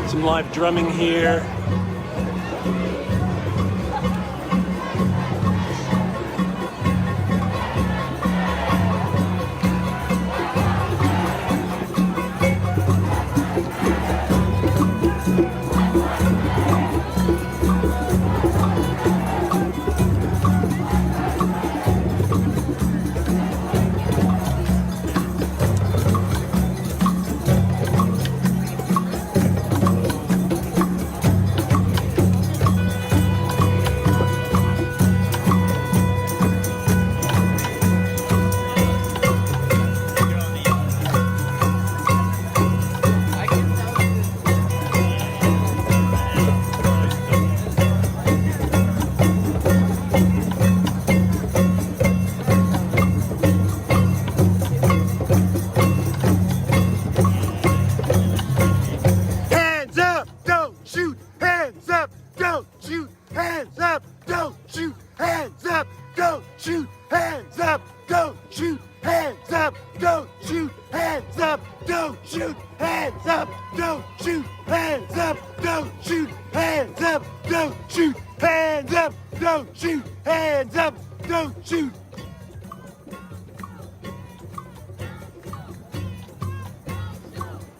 Some live drumming here.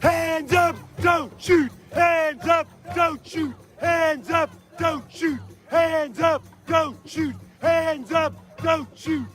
Hands up, don't shoot. Hands up, don't shoot. Hands up, don't shoot. Hands up, don't shoot. Hands up, don't shoot.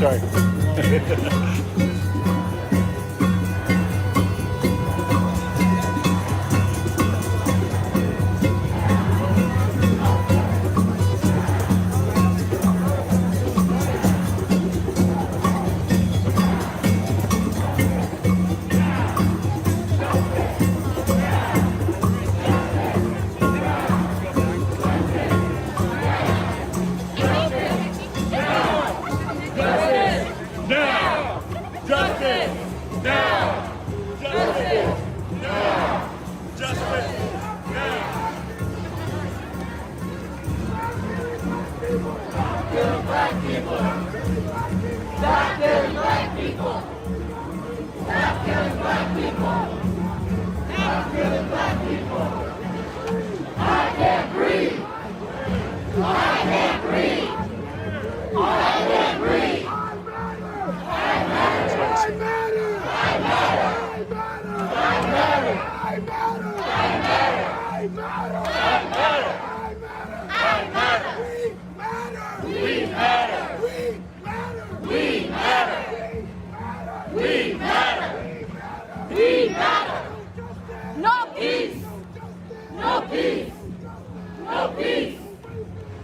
Sorry. Stop killing black people! Stop killing black people! We matter. No peace. No peace. No peace.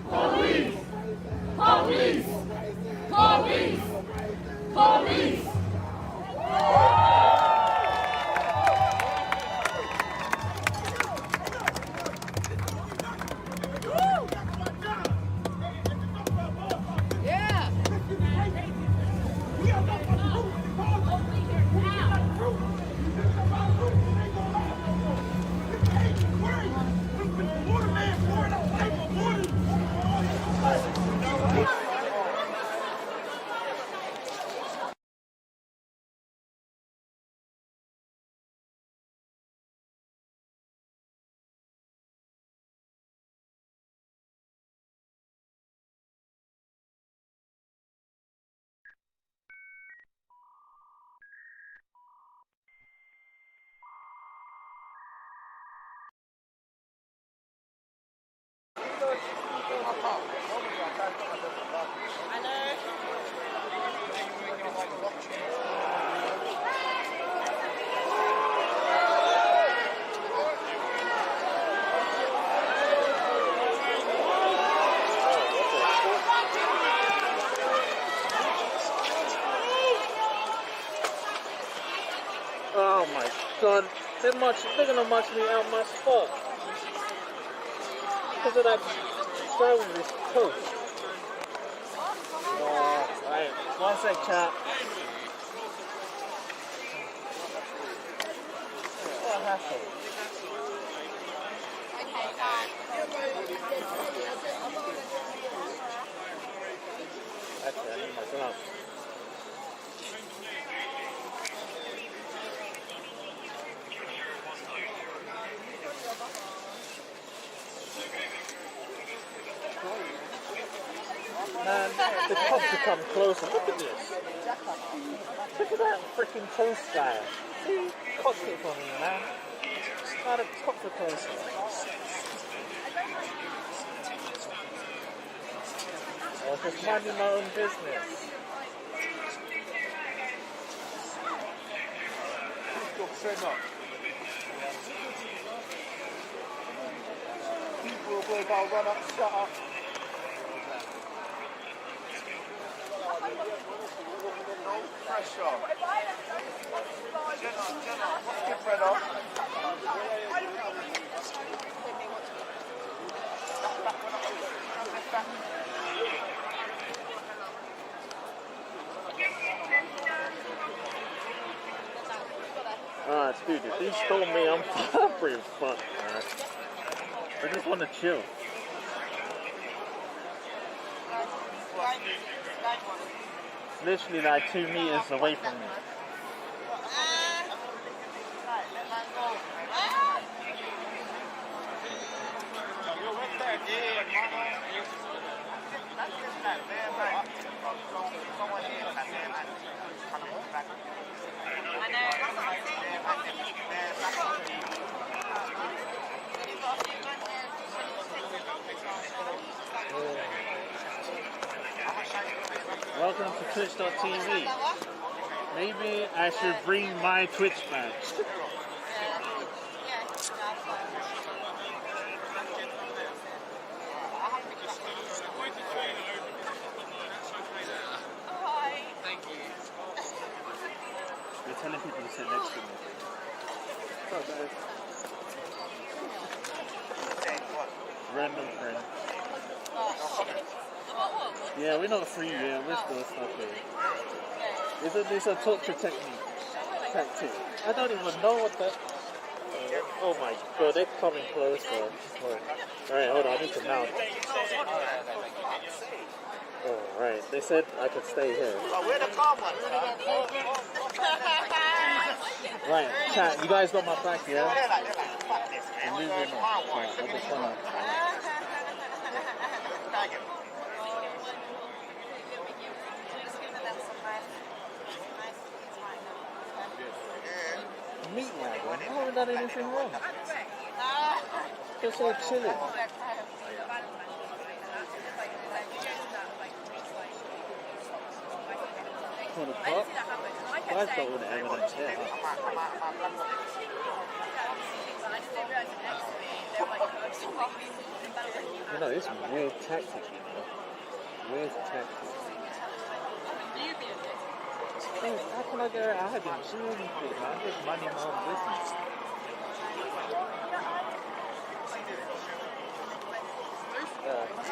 Police. Police. Police. Police. Yeah. Oh my god, they're gonna march me out my spot. Because of that guy with this coat. Right, one sec, chat. What a hassle. Actually, I need my gloves. Man, the cops have come closer. Look at this. Look at that freaking toast guy. See? Cops get on me, man. Now the cops are closer. I was just minding my own business. People will go run up, shut up. Pressure. Jenna, what's your bread off? Alright, dude, if he stole me, I'm pretty fucked, man. I just want to chill. Literally like 2 meters away from me. Welcome to Twitch.tv. Maybe I should bring my Twitch badge. Thank you. You're telling people to sit next to me. What's up, guys? Random friend. Yeah, we're not free yet, we're still stuck here. Isn't this a torture technique? Tactic? I don't even know what that... oh my god, they're coming closer. Alright, hold on, I need to mount. Alright, they said I could stay here. We're the calm ones, Right, chat, you guys got my back, yeah? I'm moving on. Right, I just wanna... Meat wagon? I haven't done anything wrong. Just so chilling. For the clock? I've got all the evidence here. You know, it's weird tactic, you know. Weird tactic. Hey, how can I go? I haven't do anything, man. I'm just minding my own business.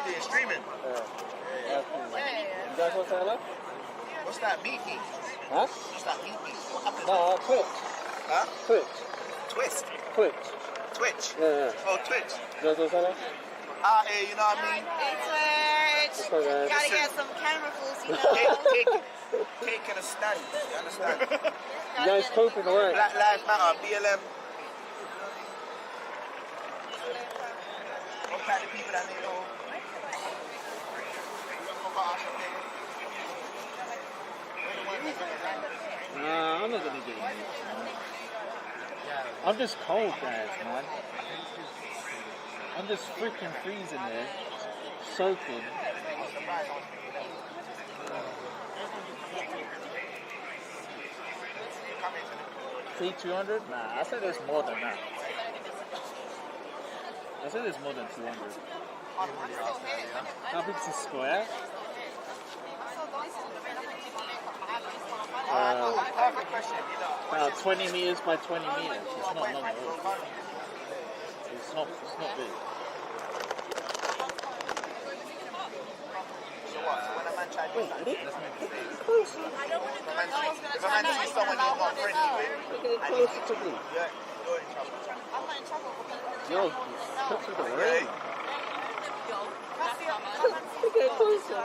You streaming? You guys want to say hello? What's that meat meat? Huh? What's that meat meat? No, Twitch. Huh? Twitch. Twist. Twitch. Twitch. Yeah. Oh, Twitch. You guys want to say hello? You know what I mean? Twitch. Okay, Gotta get some camera fools, you know. Cake and a stand. You understand? You guys coping alright? Black Lives Matter, BLM. Look at the people that they know. Nah, I'm not gonna get it. I'm just cold, guys, man. I'm just freaking freezing there, soaking. $200? Nah, I said there's more than that. I said there's more than 200. How big's the square? 20 meters by 20 meters. It's not long at all. It's not big. Wait, are they getting closer? If a man sees someone he's not friendly with, they're getting closer to me. Yeah, you're in trouble. Yo, cut through the rain. They're getting closer.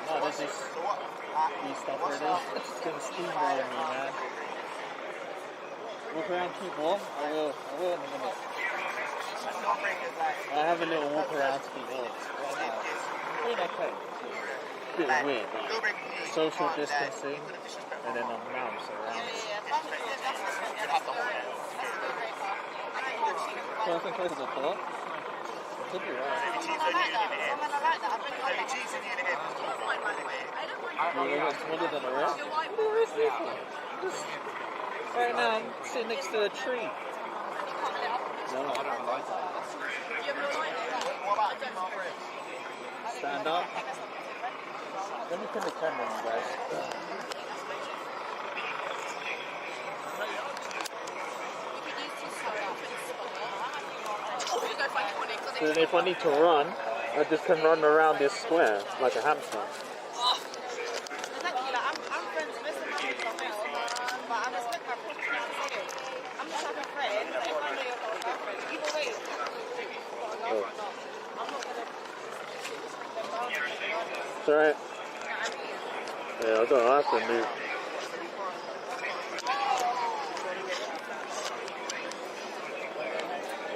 No, this is these stuff right there. It's just gonna steamroll me, man. Walk around, keep warm. I will in a minute. I have a little walk around to keep warm. Ain't okay. Bit weird, like social distancing, and then a mouse around. Close and close to the door. Could be right. You're smaller than the rest? Just right now, I'm sitting next to a tree. No, I don't like that. Stand up. Let me put the camera on, guys. So then if I need to run, I just can run around this square like a hamster. Oh. It's alright. Yeah, I have to move.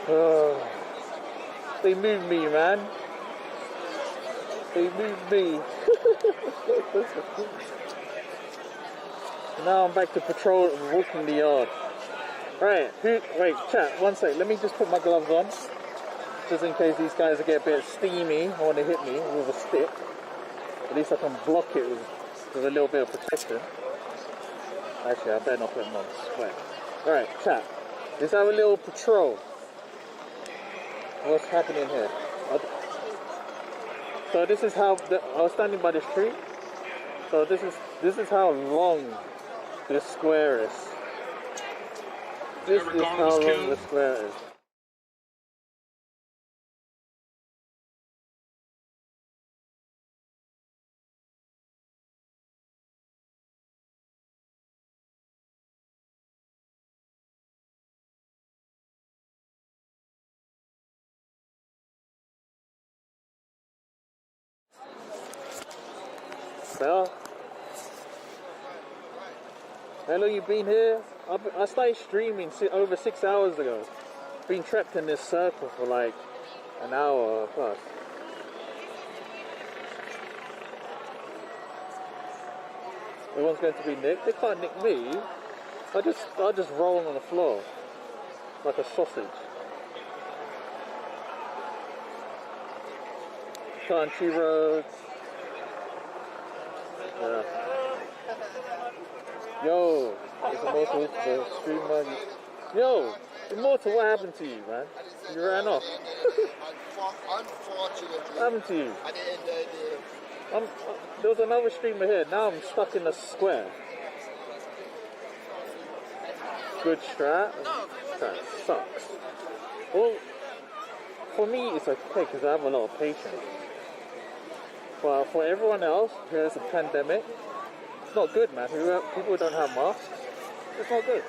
Oh. They moved me, man. They moved me. Now I'm back to patrol and walking the yard. Right, wait, chat, one sec. Let me just put my gloves on. Just in case these guys get a bit steamy and want to hit me with a stick. At least I can block it with a little bit of protection. Actually, I better not put them on sweat. Alright, chat. Let's have a little patrol. What's happening here? So this is how I was standing by this tree. So this is how long this square is. This is how long the square is. Well, how long you been here? I started streaming over 6 hours ago. Been trapped in this circle for like an hour plus. Everyone's going to be nicked. They can't nick me. I just roll on the floor. like a sausage. Country roads. Yeah. Yo, it's Immortal, the streamer. Yo, Immortal, what happened to you, man? You ran off. Unfortunately, What happened to you? I didn't There was another streamer here. Now I'm stuck in a square. Good strat. That sucks. Well, for me, it's okay because I have a lot of patience. But for everyone else who has a pandemic, it's not good, man. People who don't have masks, it's not good.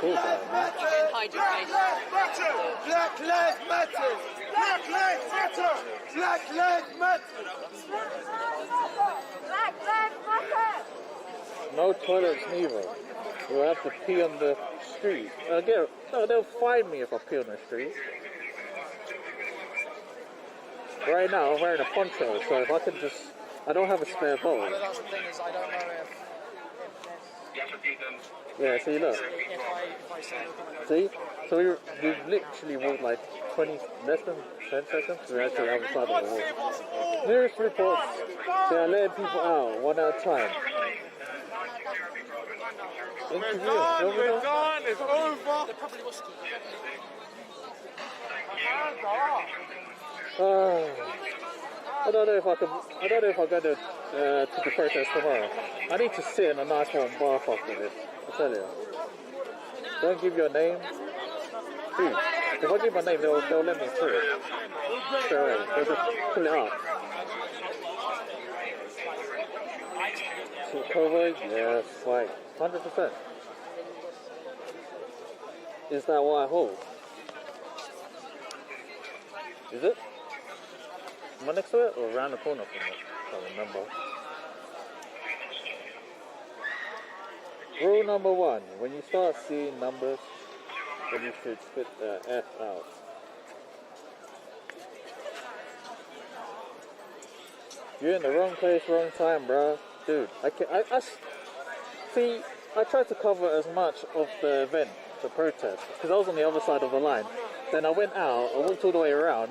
Black lives matter! Black lives matter! Black lives matter! Black lives matter! No toilets neither. You'll have to pee on the street. No, they'll fine me if I pee on the street. Right now, I'm wearing a poncho, so if I could I don't have a spare bottle. But that's the thing is, I don't know if... Yeah, see, look. If I say See? So we've literally walked like less than 10 seconds. We're actually outside of the wall. Nearest reports, they are letting people out one at a time. We're done, it's over! I don't know if I'm going to the protest tomorrow. I need to sit in a nice warm bath after this. I tell you. Don't give your name. Dude, if I give my name, they'll let me through. Straight away. They'll just pull it up. So COVID? Yes, like 100%. Is that what I hold? Is it? Am I next to it or around the corner from it? I can't remember. Rule number 1. When you start seeing numbers, then you should spit the F out. You're in the wrong place, wrong time, bro. Dude, I tried to cover as much of the event, the protest, because I was on the other side of the line. Then I went out, I walked all the way around,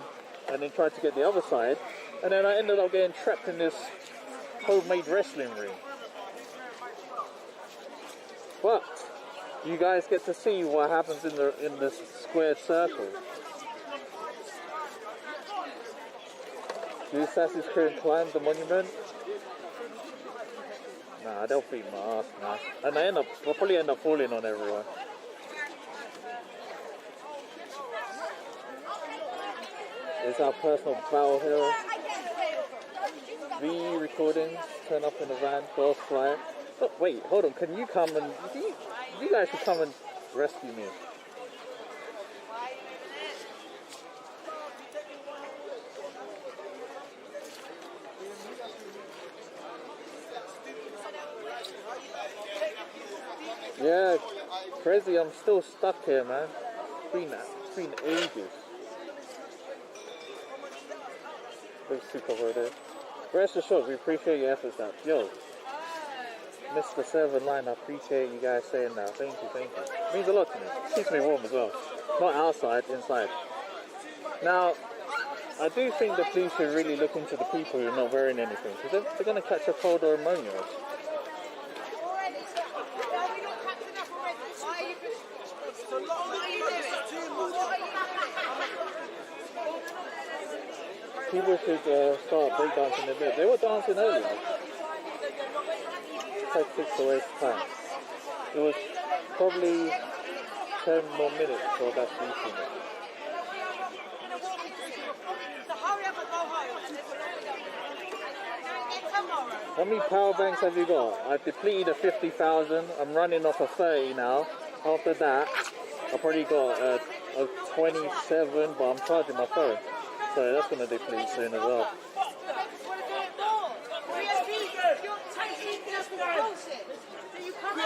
and then tried to get the other side, and then I ended up getting trapped in this homemade wrestling ring. But you guys get to see what happens in this squared circle. Do Assassin's Creed climb the monument? Nah, they'll beat my ass, man. And I'll probably end up falling on everyone. It's our personal battle hero. V recordings, turn up in the van, doors fly. Oh, wait, hold on, can you come and... You guys should come and rescue me. Yeah, crazy, I'm still stuck here, man. It's been ages. Big super over there. Rest assured, we appreciate your efforts out. Yo, Mr. 7 Line, I appreciate you guys saying that. Thank you, thank you. It means a lot to me. It keeps me warm as well. Not outside, inside. Now, I do think the police should really look into the people who are not wearing anything, because they're going to catch a cold or pneumonia. People should start breakdancing a bit. They were dancing earlier. Takes away time. It was probably 10 more minutes for that meeting. How many power banks have you got? I've depleted a 50,000. I'm running off a 30 now. After that, I've probably got a 27, but I'm charging my phone. So that's going to deplete soon as well. You're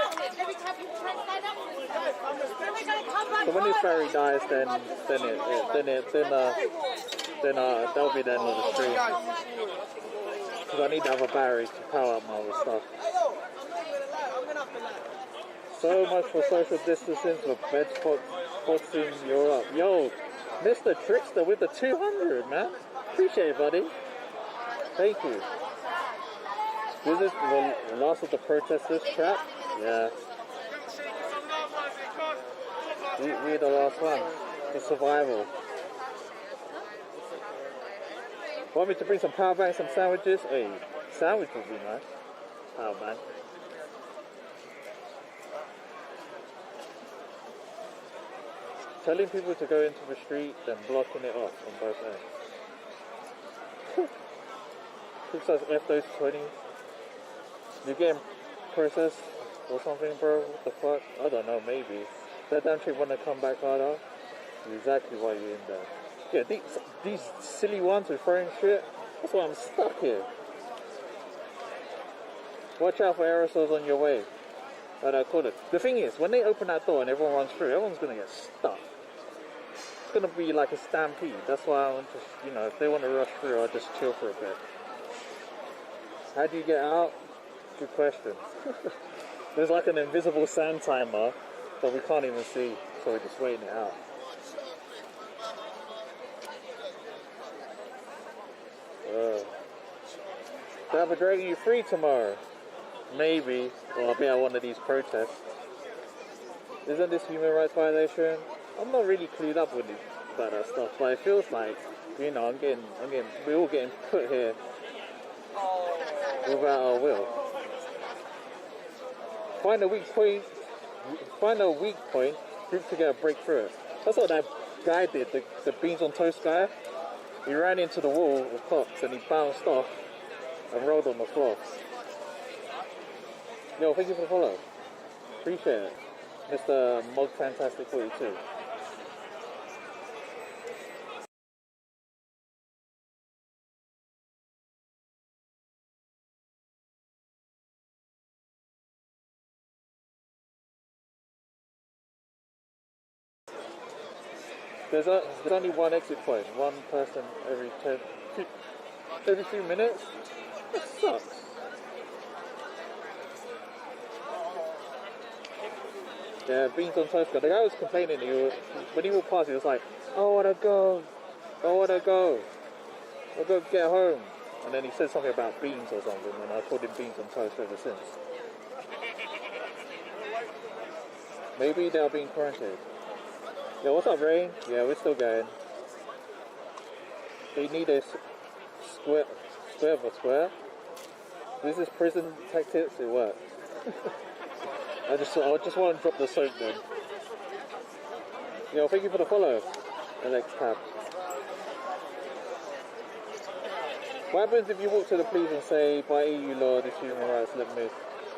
So when this barrier dies, then that'll be the end of the stream. Because I need to have a battery to power up my other stuff. So much for social distancing for bed spots in Europe. Yo, Mr. Trickster with the 200, man. Appreciate it, buddy. Thank you. This is the last of the protesters, chat. Yeah. We're the last one. The survival. Want me to bring some power banks, some sandwiches? Hey, sandwich would be nice. Power bank. Telling people to go into the street, then blocking it off on both ends. Who says F those 20s? You getting processed or something, bro? What the fuck? I don't know, maybe. That damn chick wanna come back harder? Exactly why you're in there. Yeah, these silly ones who throwing shit, that's why I'm stuck here. Watch out for aerosols on your way. Right, I call it. The thing is, when they open that door and everyone runs through, everyone's gonna get stuck. It's gonna be like a stampede. That's why I want to, if they want to rush through, I'll just chill for a bit. How do you get out? Good question. There's like an invisible sand timer that we can't even see, so we're just waiting it out. They'll be dragging you free tomorrow. Maybe. Or I'll be at one of these protests. Isn't this human rights violation? I'm not really clued up with it, about that stuff, but it feels like, we're all getting put here without our will. Find a weak point, group together, break through it. That's what that guy did, the beans on toast guy. He ran into the wall of cops and he bounced off and rolled on the floor. Yo, thank you for the follow. Appreciate it. Mr. Mog Fantastic 42. There's only one exit point, one person every few minutes. That sucks. Yeah, beans on toast. The guy was complaining. When he walked past, he was like, "I wanna go, I'll go get home." And then he said something about beans or something, and I called him beans on toast ever since. Maybe they're being quarantined. Yo, what's up, Ray? Yeah, we're still going. They need a square for square. This is prison tactics. It works. I just want to drop the soap then. Yo, thank you for the follow, Alex Tab. What happens if you walk to the police and say, "By EU law, this human rights, let me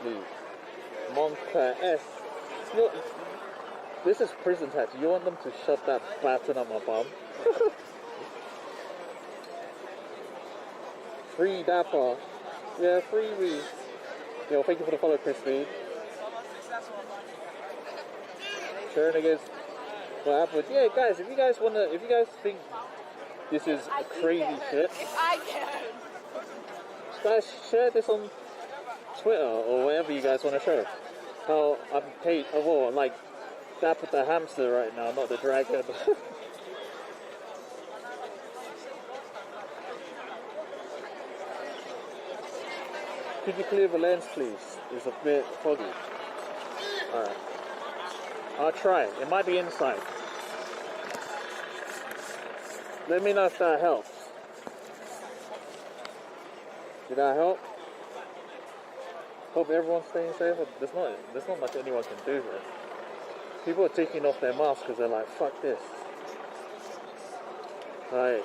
leave"? Monka S. Look, this is prison tax. You want them to shove that baton up my bum? Free Dapper. Yeah, free we. Yo, thank you for the follow, Christy. Sharing against what happened. Yeah, guys, if you guys think this is crazy shit, guys, share this on Twitter or wherever you guys want to show. How I'm paid, like Dapper the hamster right now, not the dragon. Could you clear the lens, please? It's a bit foggy. Alright. I'll try. It might be inside. Let me know if that helps. Did that help? Hope everyone's staying safe. There's not much anyone can do here. People are taking off their masks because they're like, fuck this. Alright,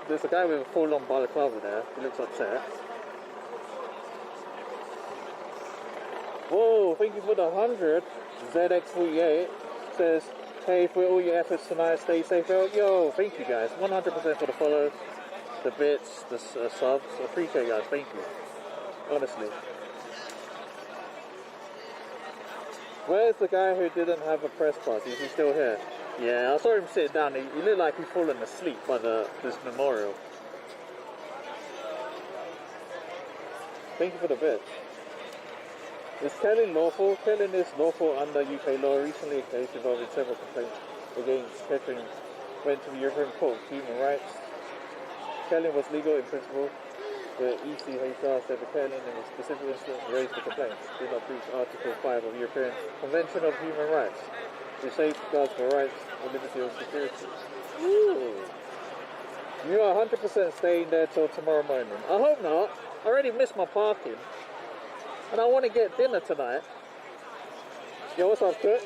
there's a guy with a full-on balaclava there. He looks upset. Whoa, thank you for the 100. ZX48 says, "Hey, for all your efforts tonight, stay safe out." Yo, thank you guys. 100% for the follows, the bits, the subs. I appreciate you guys. Thank you. Honestly. Where's the guy who didn't have a press pass? Is he still here? Yeah, I saw him sitting down. He looked like he's fallen asleep by this memorial. Thank you for the bit. Is killing lawful? Killing is lawful under UK law. Recently, a case involving several complaints against Kettering went to the European Court of Human Rights. Killing was legal in principle. The ECHR said the killing in a specific instance raised the complaints did not breach Article 5 of the European Convention of Human Rights, which safeguards for rights and liberty of security. Ooh. You are 100% staying there till tomorrow morning. I hope not. I already missed my parking. And I want to get dinner tonight. Yo, what's up, Cook?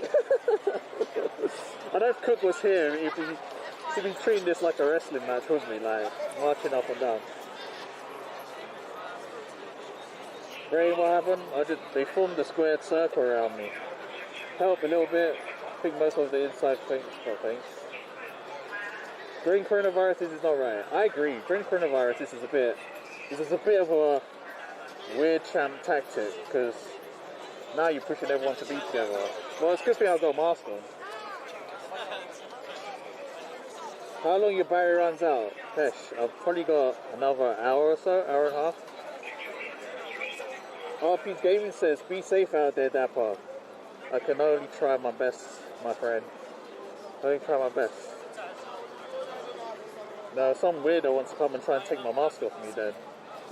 I know if Cook was here, he'd be treating this like a wrestling match with me, like marching up and down. Rain, what happened? They formed a squared circle around me. Help a little bit. I think most of the inside things, thanks. During coronavirus, this is not right. I agree. During coronavirus, this is a bit of a weird champ tactic, because now you're pushing everyone to be together. Well, it's good thing I've got a mask on. How long your battery runs out? Hesh, I've probably got another hour or so, hour and a half. RP Gaming says, be safe out there, Dapper. I can only try my best, my friend. I only try my best. Now, some weirdo wants to come and try and take my mask off me then.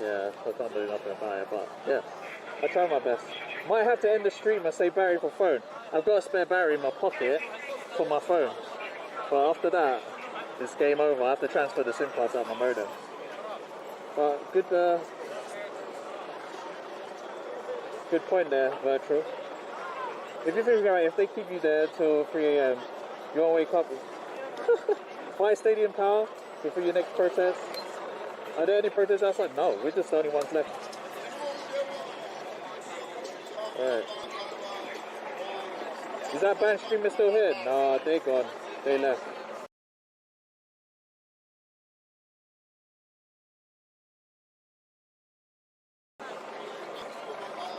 Yeah, I can't do nothing about it, but yeah. I try my best. Might have to end the stream and save battery for phone. I've got a spare battery in my pocket for my phone. But after that, it's game over. I have to transfer the SIM cards out my modem. But good point there, Virtual. If you think about it, if they keep you there till 3 AM, you won't wake up. Buy stadium power before your next protest. Are there any protests outside? No, we're just the only ones left. Alright. Is that band streamer still here? Nah, they're gone. They left.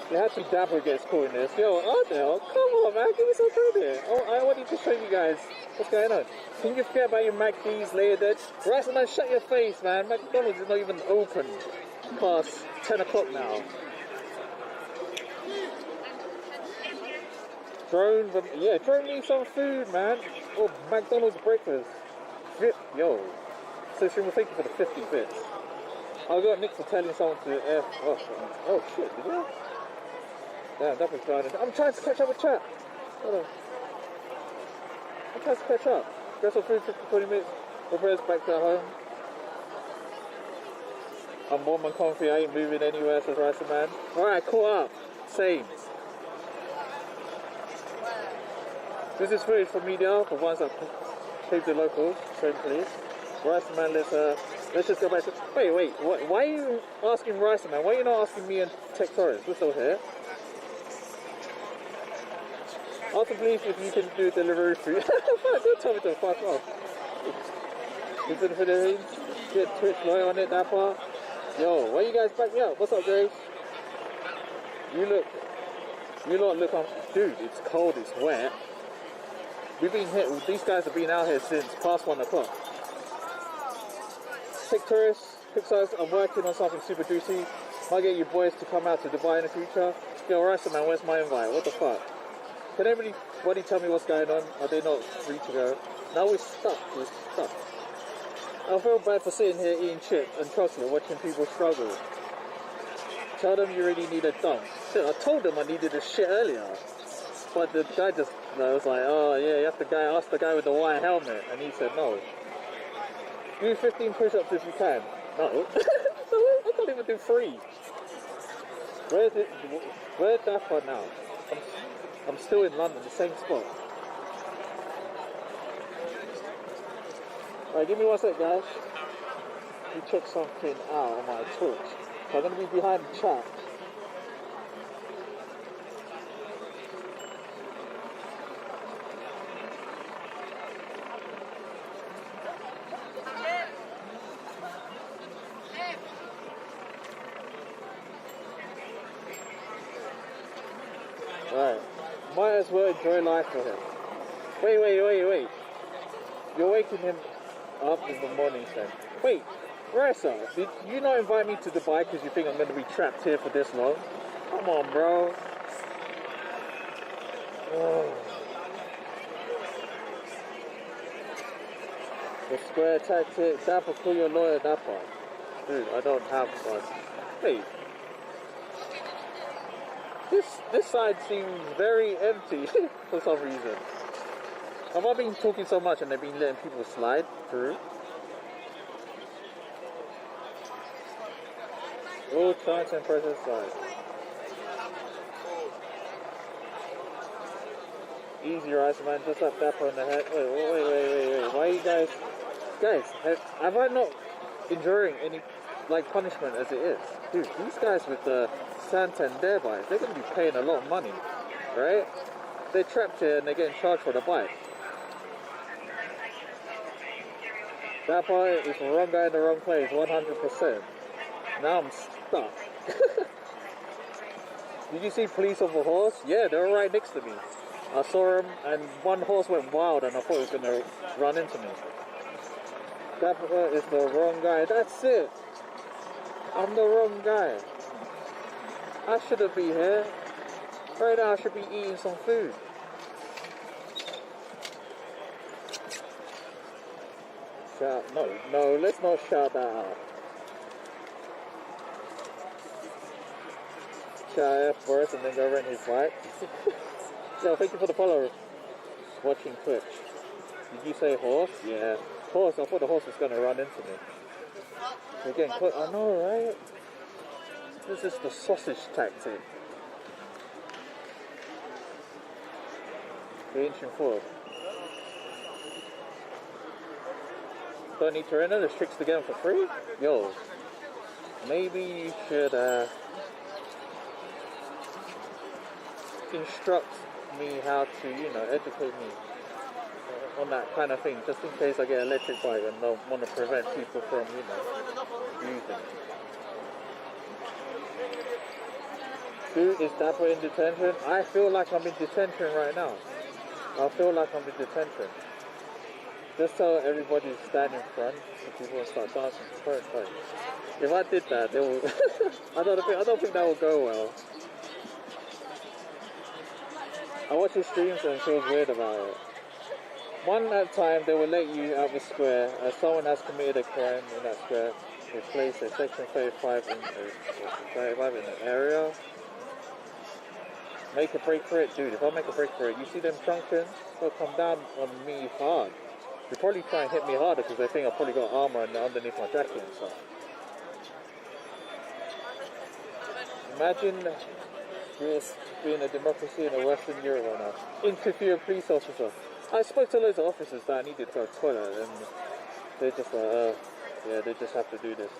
You had to Dapper gets caught in this. Yo, Ardell, come on, man, give me some credit. I wanted to show you guys what's going on. Can you forget about your MacD's later dead? Right, man, shut your face, man. McDonald's is not even open past 10 o'clock now. Drone needs some food, man. Oh, McDonald's breakfast. Yo. So Streamer, thank you for the 50 bits. I got Nick for telling someone to F off. Oh shit, did you? Damn, that was driving. I'm trying to catch up with chat. Hold on. I'm trying to catch up. Get some food, 20 minutes. Repairs back to home. I'm warm and comfy. I ain't moving anywhere, says Ricer Man. Alright, caught up. Same. This is footage from media for ones that paid the locals. Same please. Ricer Man, let's just go back to... Wait. Why are you asking Ricer Man? Why are you not asking me and Tech Torres? We're still here. Ask the police if you can do delivery food. Don't tell me to fuck off. Is it for the range? Get Twitch lawyer on it, that part. Yo, why you guys back me up? What's up, Grace? You lot look on. Dude, it's cold, it's wet. We've been hit. These guys have been out here since past 1 o'clock. Tech tourists, Pixars, I'm working on something super juicy. Might get you boys to come out to Dubai in the future. Yo, Ricer Man, where's my invite? What the fuck? Can anybody tell me what's going on? Are they not free to go? Now we're stuck. I feel bad for sitting here eating chips and chocolate, watching people struggle. Tell them you really need a dump. Shit, I told them I needed a shit earlier. But the guy just was like, oh yeah, you have to ask the guy with the white helmet. And he said no. Do 15 push-ups if you can. No. I can't even do 3. Where's that for now? I'm still in London, the same spot. Alright, give me 1 sec, guys. Let me check something out on my Twitch. So I'm going to be behind the chat. Might as well enjoy life for him. Wait. You're waking him up in the morning, then. Wait, Ressa, did you not invite me to Dubai because you think I'm going to be trapped here for this long? Come on, bro. Oh. The square tactic, Dapper, call your lawyer, Dapper. Dude, I don't have one. Wait. This side seems very empty for some reason. Have I been talking so much and they've been letting people slide through? All chance and pressure side. Easy, Rice Man, just like Dapper on the head. Wait. Why are you guys... Guys, have I not enduring any, like, punishment as it is? Dude, these guys with the Santander bikes, they're going to be paying a lot of money, right? They're trapped here and they're getting charged for the bike. Dapper is the wrong guy in the wrong place, 100%. Now I'm stuck. Did you see police on the horse? Yeah, they were right next to me. I saw him and one horse went wild and I thought he was going to run into me. Dapper is the wrong guy. That's it. I'm the wrong guy. I shouldn't be here. Right now I should be eating some food. No, let's not shout that out. Shout F first and then go rent his bike. No, thank you for the follow. Watching Twitch. Did you say horse? Yeah. Horse, I thought the horse was going to run into me. We're getting caught. I know, right? This is the sausage tactic. We're inching forward. Don't need to rent it, there's tricks to get them for free? Yo, maybe you should instruct me how to, educate me on that kind of thing, just in case I get an electric bike and don't want to prevent people from, using it. Who is Dapper in detention? I feel like I'm in detention right now. I feel like I'm in detention. Just so everybody's standing in front, so people will start dancing first. If I did that, they will. I don't think that will go well. I watch your streams and it feels weird about it. One at a time, they will let you out of the square as someone has committed a crime in that square. They place a section 35 in the area. Make a break for it, dude. If I make a break for it, you see them truncheons? They'll come down on me hard. They probably try and hit me harder because they think I've probably got armor underneath my jacket and stuff. Imagine us being a democracy in a Western Europe right now. Interview a police officer. I spoke to loads of officers that I needed to go to the toilet and they're just like, yeah, they just have to do this.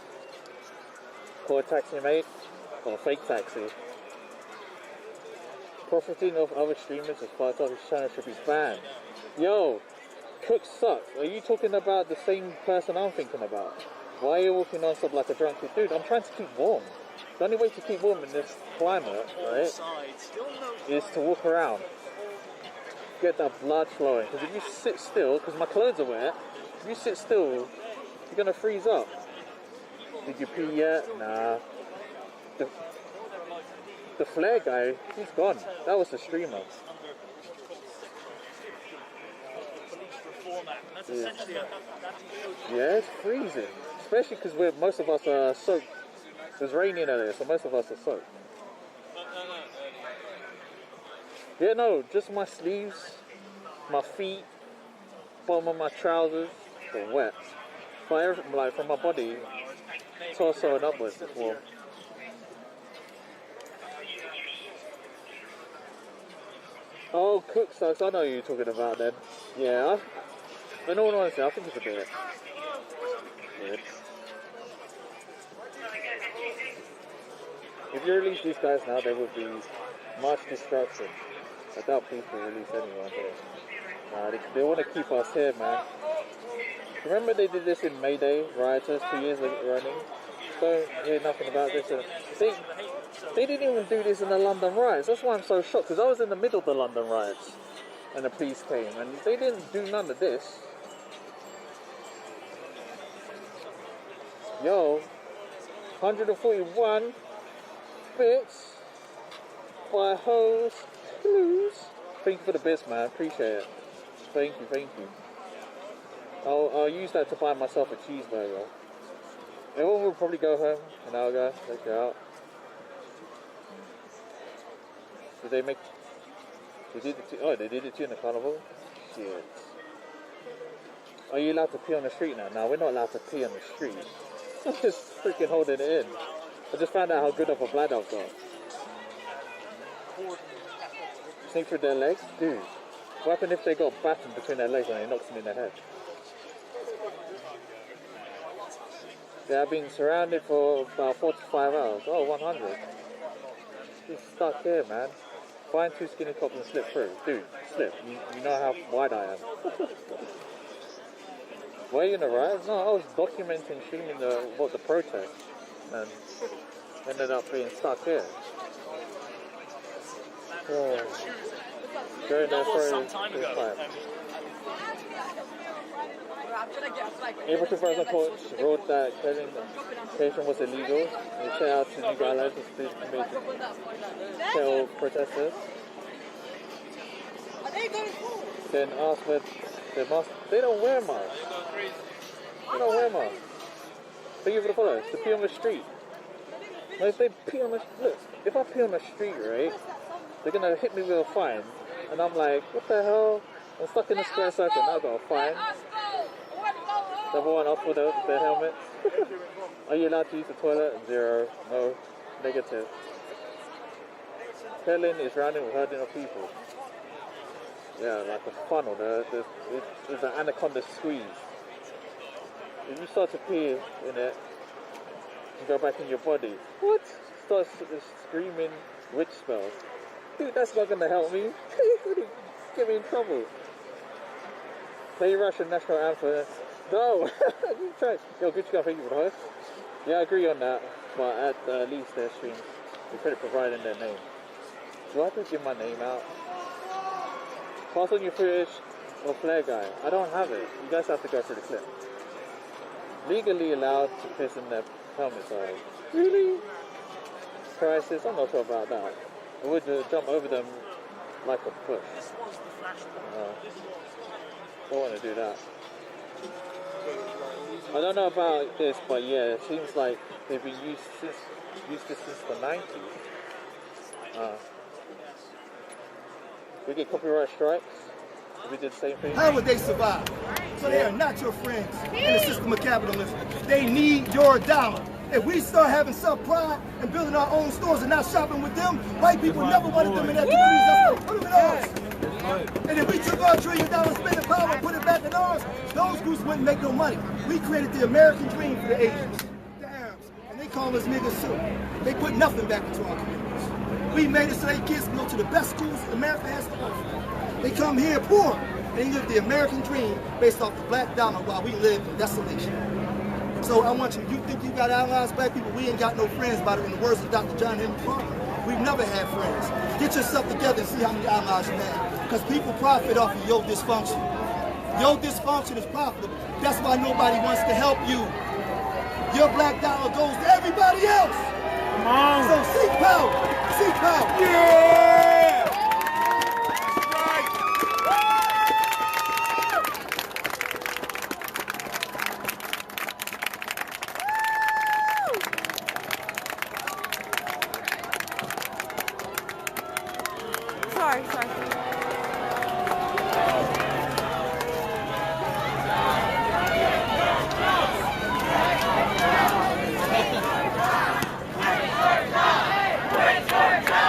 Call a taxi, mate. Or a fake taxi. Profiting off other streamers as part of his channel should be banned. Yo, Cook sucks. Are you talking about the same person I'm thinking about? Why are you walking non-stop like a drunk kid? Dude, I'm trying to keep warm. The only way to keep warm in this climate, right, is to walk around. Get that blood flowing. Because if you sit still, because my clothes are wet, if you sit still, you're going to freeze up. Did you pee yet? Nah. The flare guy, he's gone. That was the streamer. Yeah, it's freezing. Especially because most of us are soaked. It's raining earlier, so most of us are soaked. Yeah, no, just my sleeves, my feet, bottom of my trousers are wet. But everything, like from my body, torso and upwards is warm. Oh, Cook sucks. I know what you're talking about then. Yeah, in all honesty, I think it's a bit weird. If you release these guys now, there would be much destruction. I doubt people release anyone here. They want to keep us here, man. Remember they did this in May Day, rioters, 2 years running? Don't hear nothing about this. They didn't even do this in the London riots. That's why I'm so shocked, because I was in the middle of the London riots. and the police came, and they didn't do none of this. Yo, 141 bits by hoes. Thank you for the bits, man. Appreciate it. Thank you, thank you. I'll use that to buy myself a cheeseburger. Everyone will probably go home, and I'll go check it out. Did they make? They did it. Oh, they did it too in the carnival. Shit. Are you allowed to pee on the street now? No, we're not allowed to pee on the street. I'm just freaking holding it in. I just found out how good of a bladder I've got. Sneak through their legs? Dude, what happened if they got a baton between their legs and it knocks them in the head? They have been surrounded for about 45 hours. Oh, 100. Just stuck here, man. Find two skinny cops and slip through. Dude, slip. You know how wide I am. Were you in the riot? No, I was documenting, filming the protest, and ended up being stuck here. Oh. Going there for time ago. April 2004 wrote that education was illegal. They set out to new guidelines for police to tell protesters. Then asked where they must. They don't wear masks. They don't wear masks. Thank you for the follow. To pee on the street. Now if they pee on the look, if I pee on the street, right, they're gonna hit me with a fine, and I'm like, what the hell? I'm stuck in a square circle. Now I got a fine. Number one, off with the helmet. Are you allowed to use the toilet? 0. No. Negative. Helen is rounding with herding of people. Yeah, like a funnel. There's an anaconda squeeze. If you start to pee in it, you go back in your body. What? Start screaming witch spells. Dude, that's not gonna help me. Get me in trouble. Play Russian national anthem. No! You try. Yo, good job, thank you for the host. Yeah, I agree on that, but at least their streams, we credit providing their name. Do I have to give my name out? Pass on your footage or flare guy. I don't have it. You guys have to go through the clip. Legally allowed to piss in their helmet size. Really? Crisis? I'm not sure about that. I would jump over them like a push. Don't want to do that. I don't know about this, but yeah, it seems like they've been used this since the 90s. We get copyright strikes. We did the same thing. How would they survive? So they are not your friends in the system of capitalism. They need your dollar. If we start having self-pride and building our own stores and not shopping with them, white people never wanted them in their communities. That's put them in ours. And if we took our $1 trillion spending power and put it back in ours, those groups wouldn't make no money. We created the American dream for the Asians, the Arabs, and they call us niggas too. They put nothing back into our communities. We made it so they kids can go to the best schools America has to offer. They come here poor, and they live the American dream based off the black dollar while we live in desolation. So I want you think you got allies, black people? We ain't got no friends, by the, in the words of Dr. John Henry Clark. We've never had friends. Get yourself together and see how many allies you have. Because people profit off of your dysfunction. Your dysfunction is profitable. That's why nobody wants to help you. Your black dollar goes to everybody else. Come on. So seek power. Seek power. Yeah! Sorry. Georgia!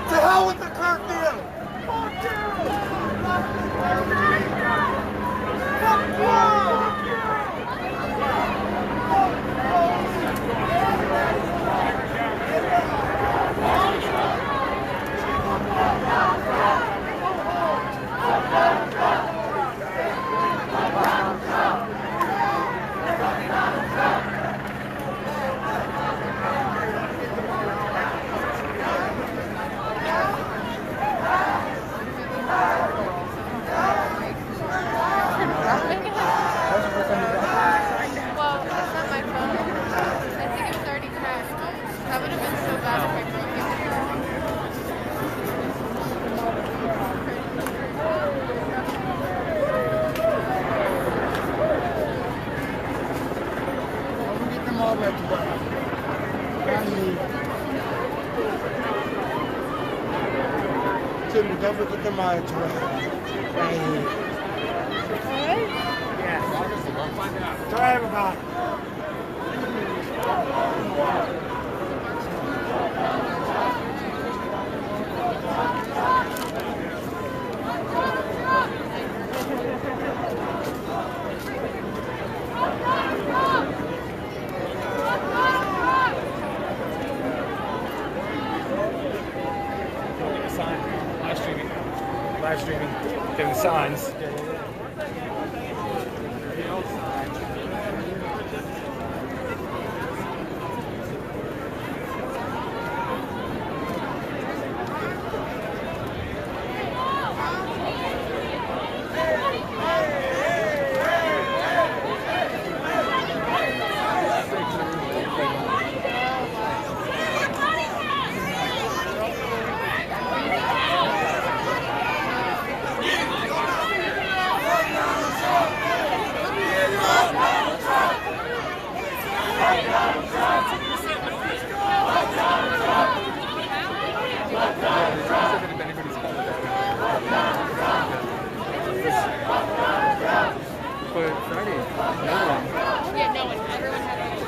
To hell with the curfew! Fuck you! Well, it's not my phone. I think it was already crashed. That would have been so bad if I broke it. Get them all ready. Timmy, don't forget the monitor. Right here. Yes. Try everybody. Live streaming, giving signs. But Friday, no one. Yeah, no one. Everyone had to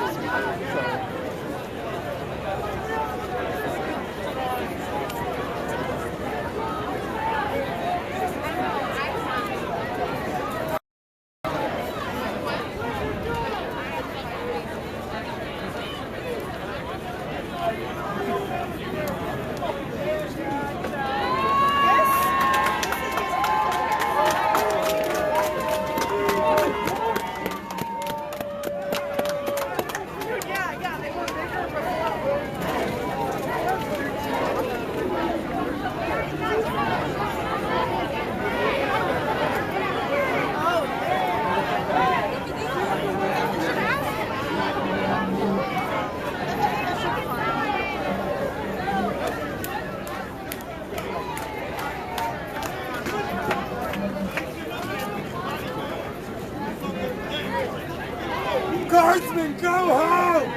Guardsmen, go home!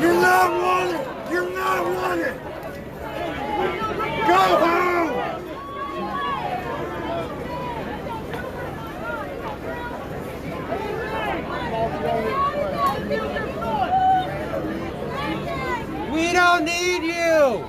You're not wanted! You're not wanted! Go home! We don't need you!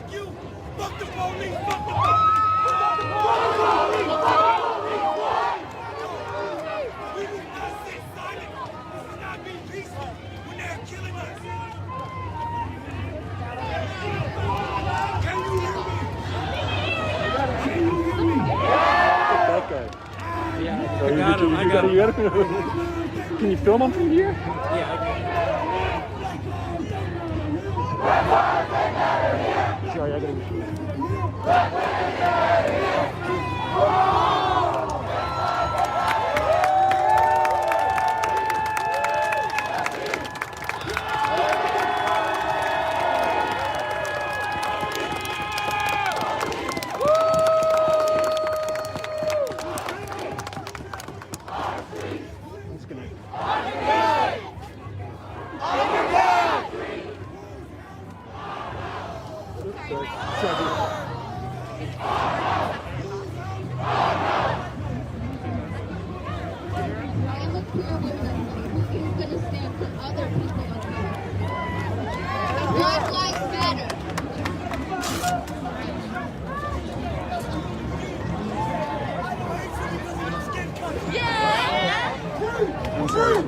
Fuck you. Fuck the police. Fuck the police. Fuck the police. We will not sit silent. We will not be peaceful when they're killing us. Can you hear me? Can you hear me? That guy. Yeah, I got him. You got him. Can you film him from here? Yeah, I can. Sorry, I gotta go. Black Lives Matter. I'm sorry.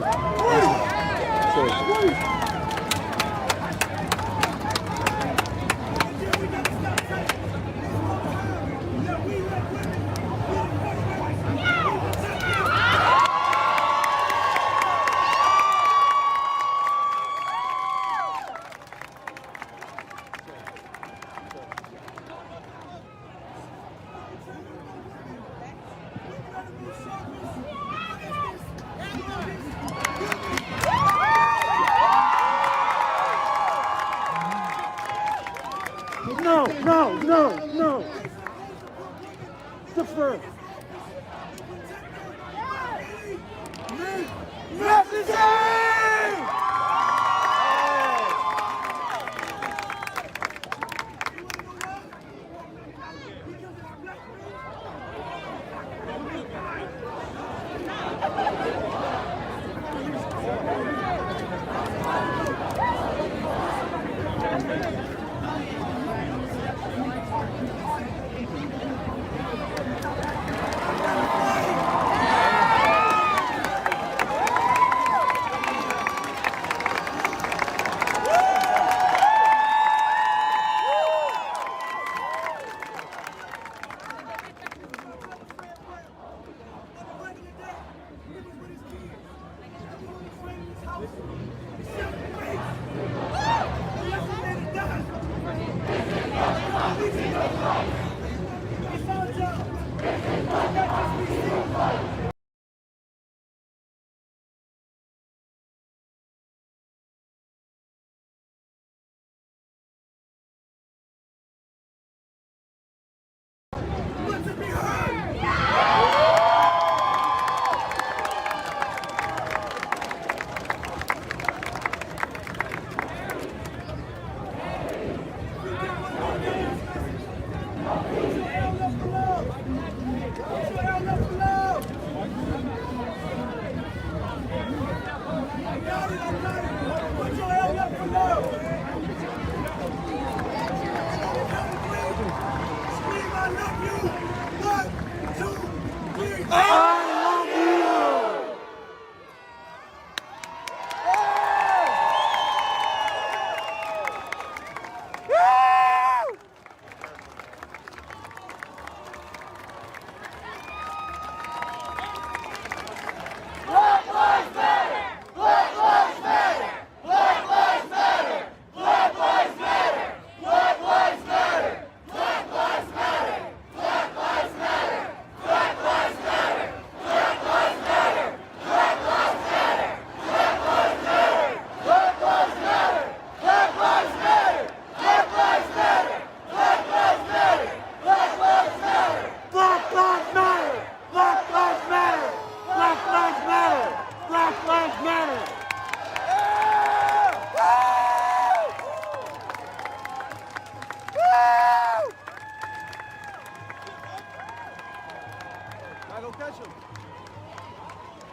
No. Defer.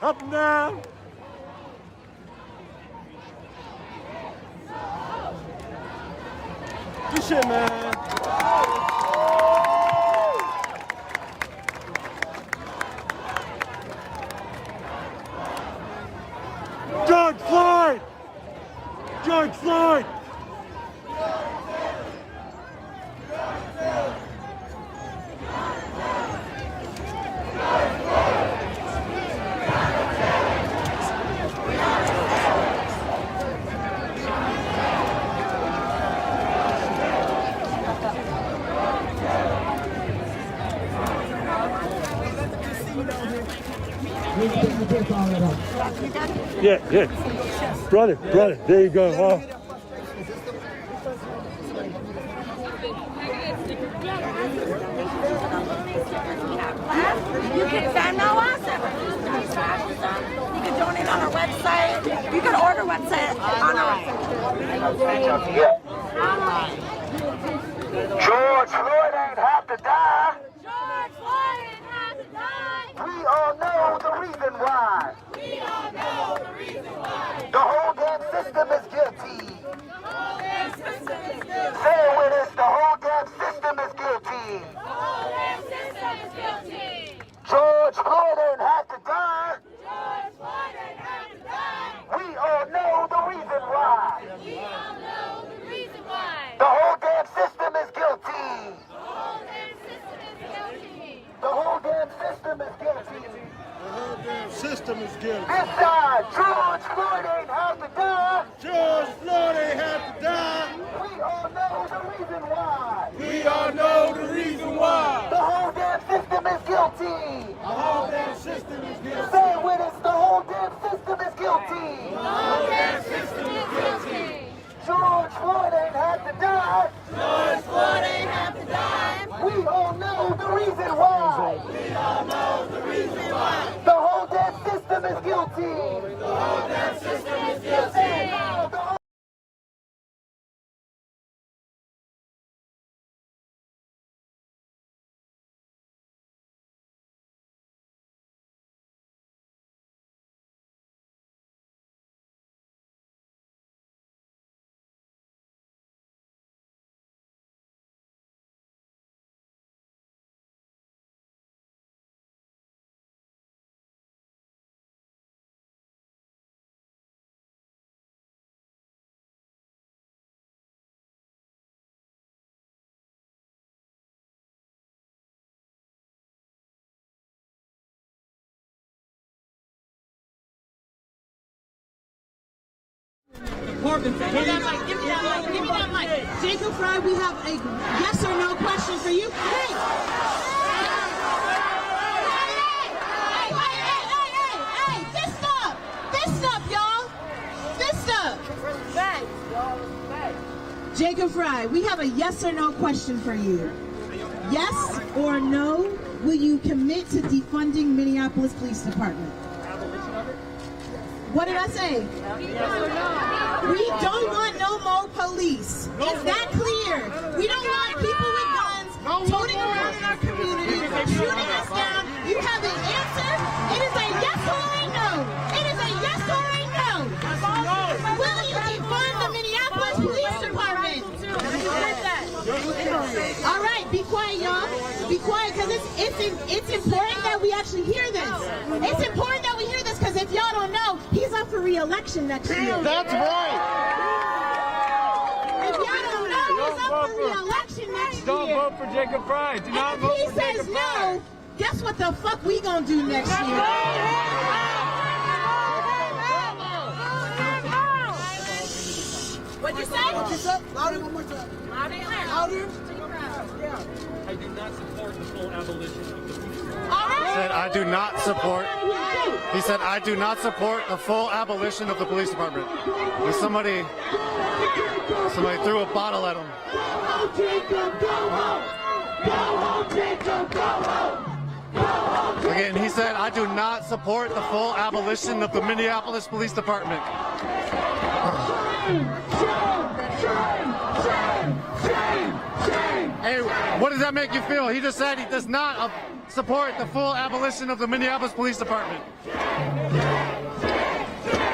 Up and down. Just shit, man. George Floyd! George Floyd! Yeah. Brother, there you go. Oh. You can Venmo us. You can donate on our website. You can order website on our website. George Floyd ain't have to die. George Floyd ain't have to die. We all know the reason why. We all know the reason why. The whole damn system is guilty. The whole damn system is guilty. Say it with us, the whole damn system is guilty. The whole damn system is guilty. George Floyd ain't have to die. George Floyd ain't have to die. We all know the reason why. We all know the reason why. The whole damn system is guilty. The whole damn system is guilty. The whole damn system is guilty. The whole damn system is guilty. This side, George Floyd ain't have to die. George Floyd ain't have to die. We all know the reason why. We all know the reason why. The whole damn system is guilty. The whole damn system is guilty. Say it with us, the whole damn system is guilty. The whole damn system is guilty. George Floyd ain't have to die. George Floyd ain't have to die. We all know the reason why. We all know the reason why. The whole damn system is guilty. The whole damn system is guilty. Give me that mic. Jacob Fry, we have a yes or no question for you. Hey! Hey! Fist up, y'all. Fist up. Jacob Fry, we have a yes or no question for you. Yes or no, will you commit to defunding Minneapolis Police Department? What did I say? We don't want no more police. Is that clear? We don't want people with guns toting around in our community, shooting us down. You have an answer? It is a yes or a no. It is a yes or a no. Will you defund the Minneapolis Police Department? All right, be quiet, y'all. Be quiet, because it's important that we actually hear this. It's important that we hear this, because if y'all don't know, he's up for re-election next year. That's right. If y'all don't know, he's up for re-election next year. Don't vote for Jacob Fry. Do not vote for Jacob Fry. No, guess what the fuck we gonna do next year? What'd you say? Louder one more time. Louder. I do not support the full abolition of the police. He said, I do not support. He said, I do not support the full abolition of the police department. And somebody threw a bottle at him. Again, he said, I do not support the full abolition of the Minneapolis Police Department. Hey, what does that make you feel? He just said he does not support the full abolition of the Minneapolis Police Department.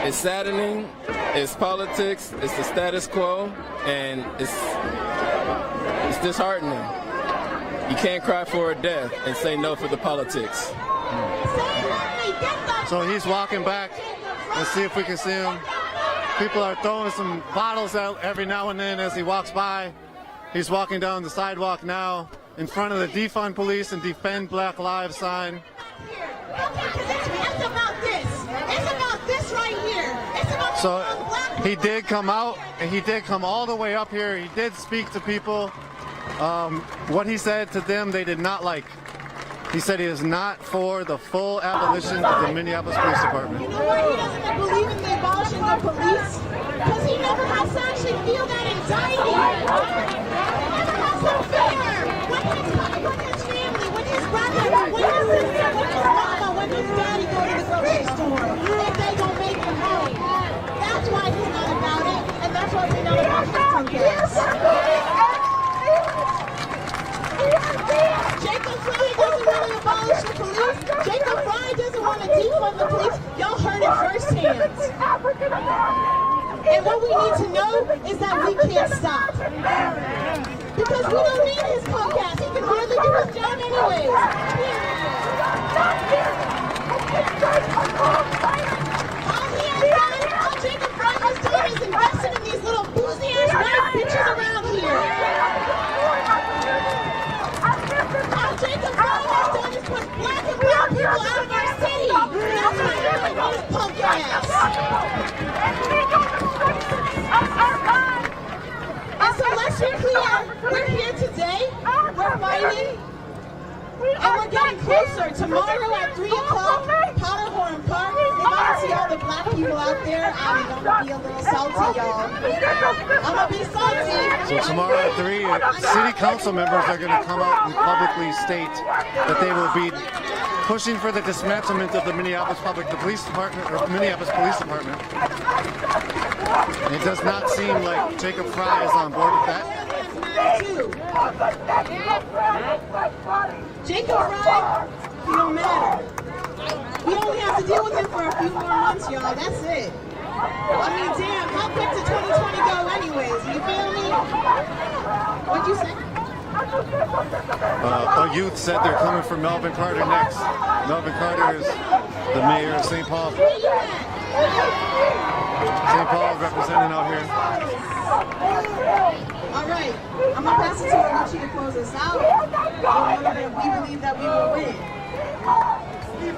It's saddening, it's politics, it's the status quo, and it's disheartening. You can't cry for a death and say no for the politics. So he's walking back. Let's see if we can see him. People are throwing some bottles out every now and then as he walks by. He's walking down the sidewalk now in front of the Defund Police and Defend Black Lives sign. It's about this. It's about this right here. It's about So he did come out, and he did come all the way up here. He did speak to people. What he said to them, they did not like. He said he is not for the full abolition of the Minneapolis Police Department. You know why he doesn't believe in the abolishing of police? Because he never has to actually feel that anxiety. He never has to fear when his family, when his brother, when his sister, when his mama, when his daddy go to the grocery store, if they gonna make it home. That's why he's not about it, and that's why we're not about the protests. Jacob Fry doesn't want to abolish the police. Jacob Fry doesn't want to defund the police. Y'all heard it firsthand. And what we need to know is that we can't stop. Because we don't need his podcast. He can hardly do his job anyways. All Jacob Fry has done is invested in these little boozy-ass white bitches around here. All Jacob Fry has done is put black and brown people out of our city. That's why he doesn't want his punk ass. And so let's be clear, we're here today, we're fighting, and we're getting closer. Tomorrow at 3 o'clock, Powderhorn Park, if I see all the black people out there, I'm gonna be a little salty, y'all. I'm gonna be salty. So tomorrow at 3, city council members are going to come out and publicly state that they will be pushing for the dismantlement of the Minneapolis Police Department, or Minneapolis Police Department. It does not seem like Jacob Fry is on board with that. Jacob Fry, he don't matter. We only have to deal with him for a few more months, y'all. That's it. I mean, damn, how quick did 2020 go anyways? You feel me? What'd you say? A youth said they're coming for Melvin Carter next. Melvin Carter is the mayor of St. Paul. St. Paul representing out here. All right, I'm gonna pass it to Aluchi to close us out. We believe that we will win. I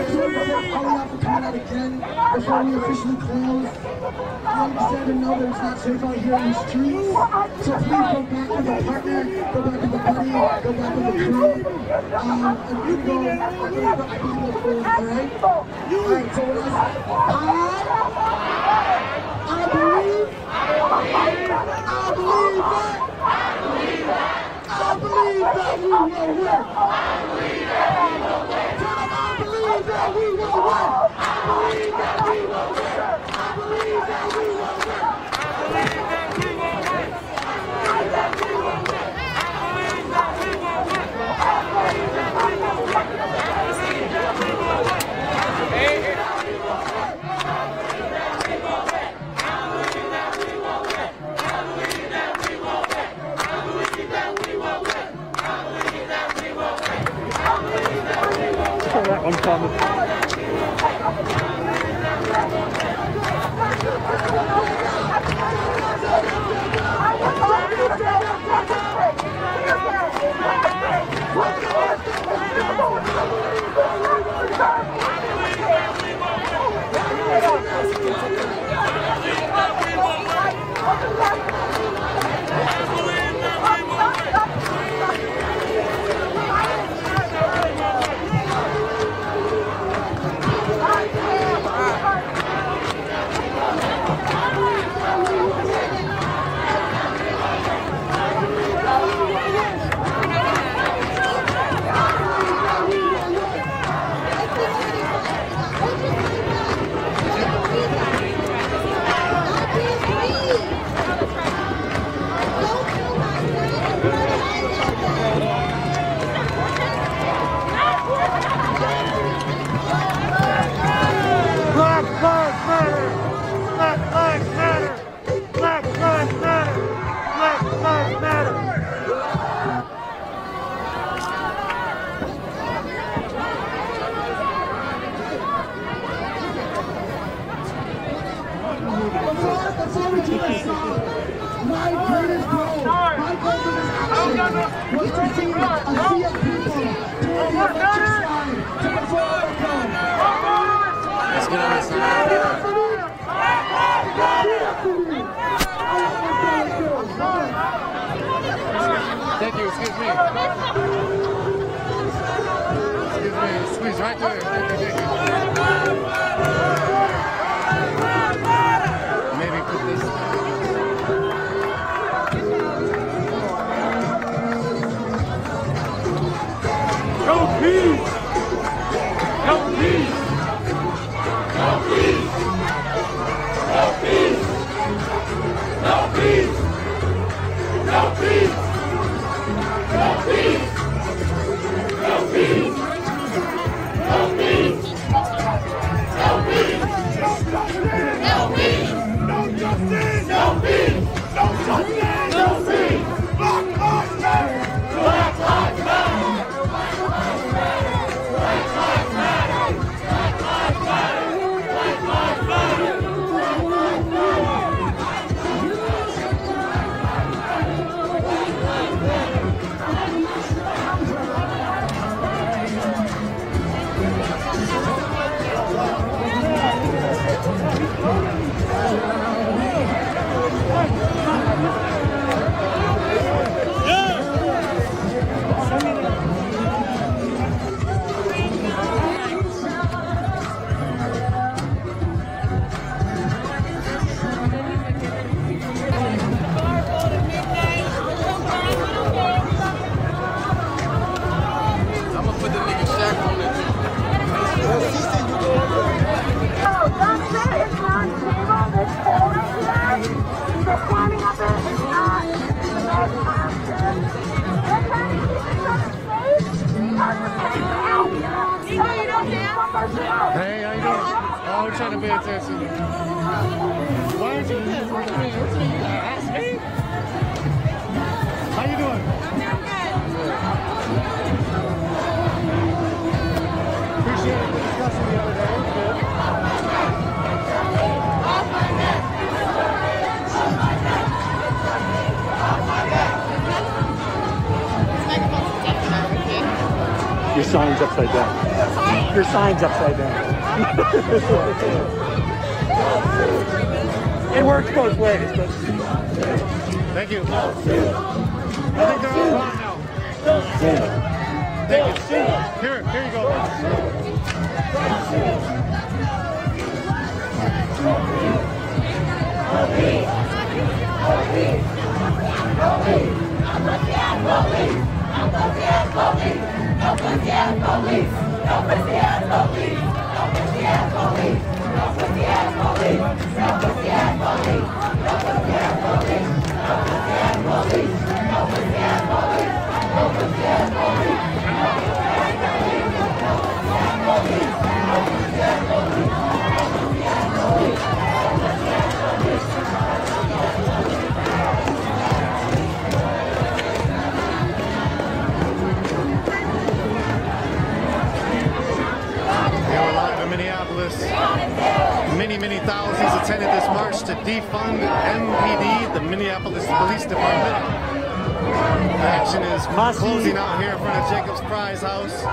told you about calling out for coming out again before we officially close. I understand and know that it's not safe out here in the streets. So please go back with a partner, go back with a buddy, go back with a crew. And we go, I believe forward, all right? Alright, so I believe that we will win. I believe that we will win. I believe that we will win. I believe that we will win. I believe that we will win. I believe that we will win. I believe that we will win. I believe that we will win. I believe that we will win. My greatest goal, my ultimate action was to see a sea of people turn the righteous line to the Republican. Let's get on this side. Thank you, excuse me. Excuse me, squeeze right there. Thank you, thank you. Maybe put this. No peace! No peace! No peace! No peace! No peace! No peace! No peace! No peace! No peace! No peace! No peace! No justice! No peace! No justice! No peace! Black Lives Matter! Black Lives Matter! Black Lives Matter! Black Lives Matter! Black Lives Matter! Black Lives Matter! I'm gonna put the nigga shack on it. Hey, how you doing? Oh, we're trying to pay attention. Why aren't you here? How you doing? Appreciate the discussion the other day. Good. Your sign's upside down. Your sign's upside down. It works both ways, but... Thank you. I think they're all gone now. Thank you. Here you go. Many thousands attended this march to defund MPD, the Minneapolis Police Department. The action is closing out here in front of Jacob's Prize House.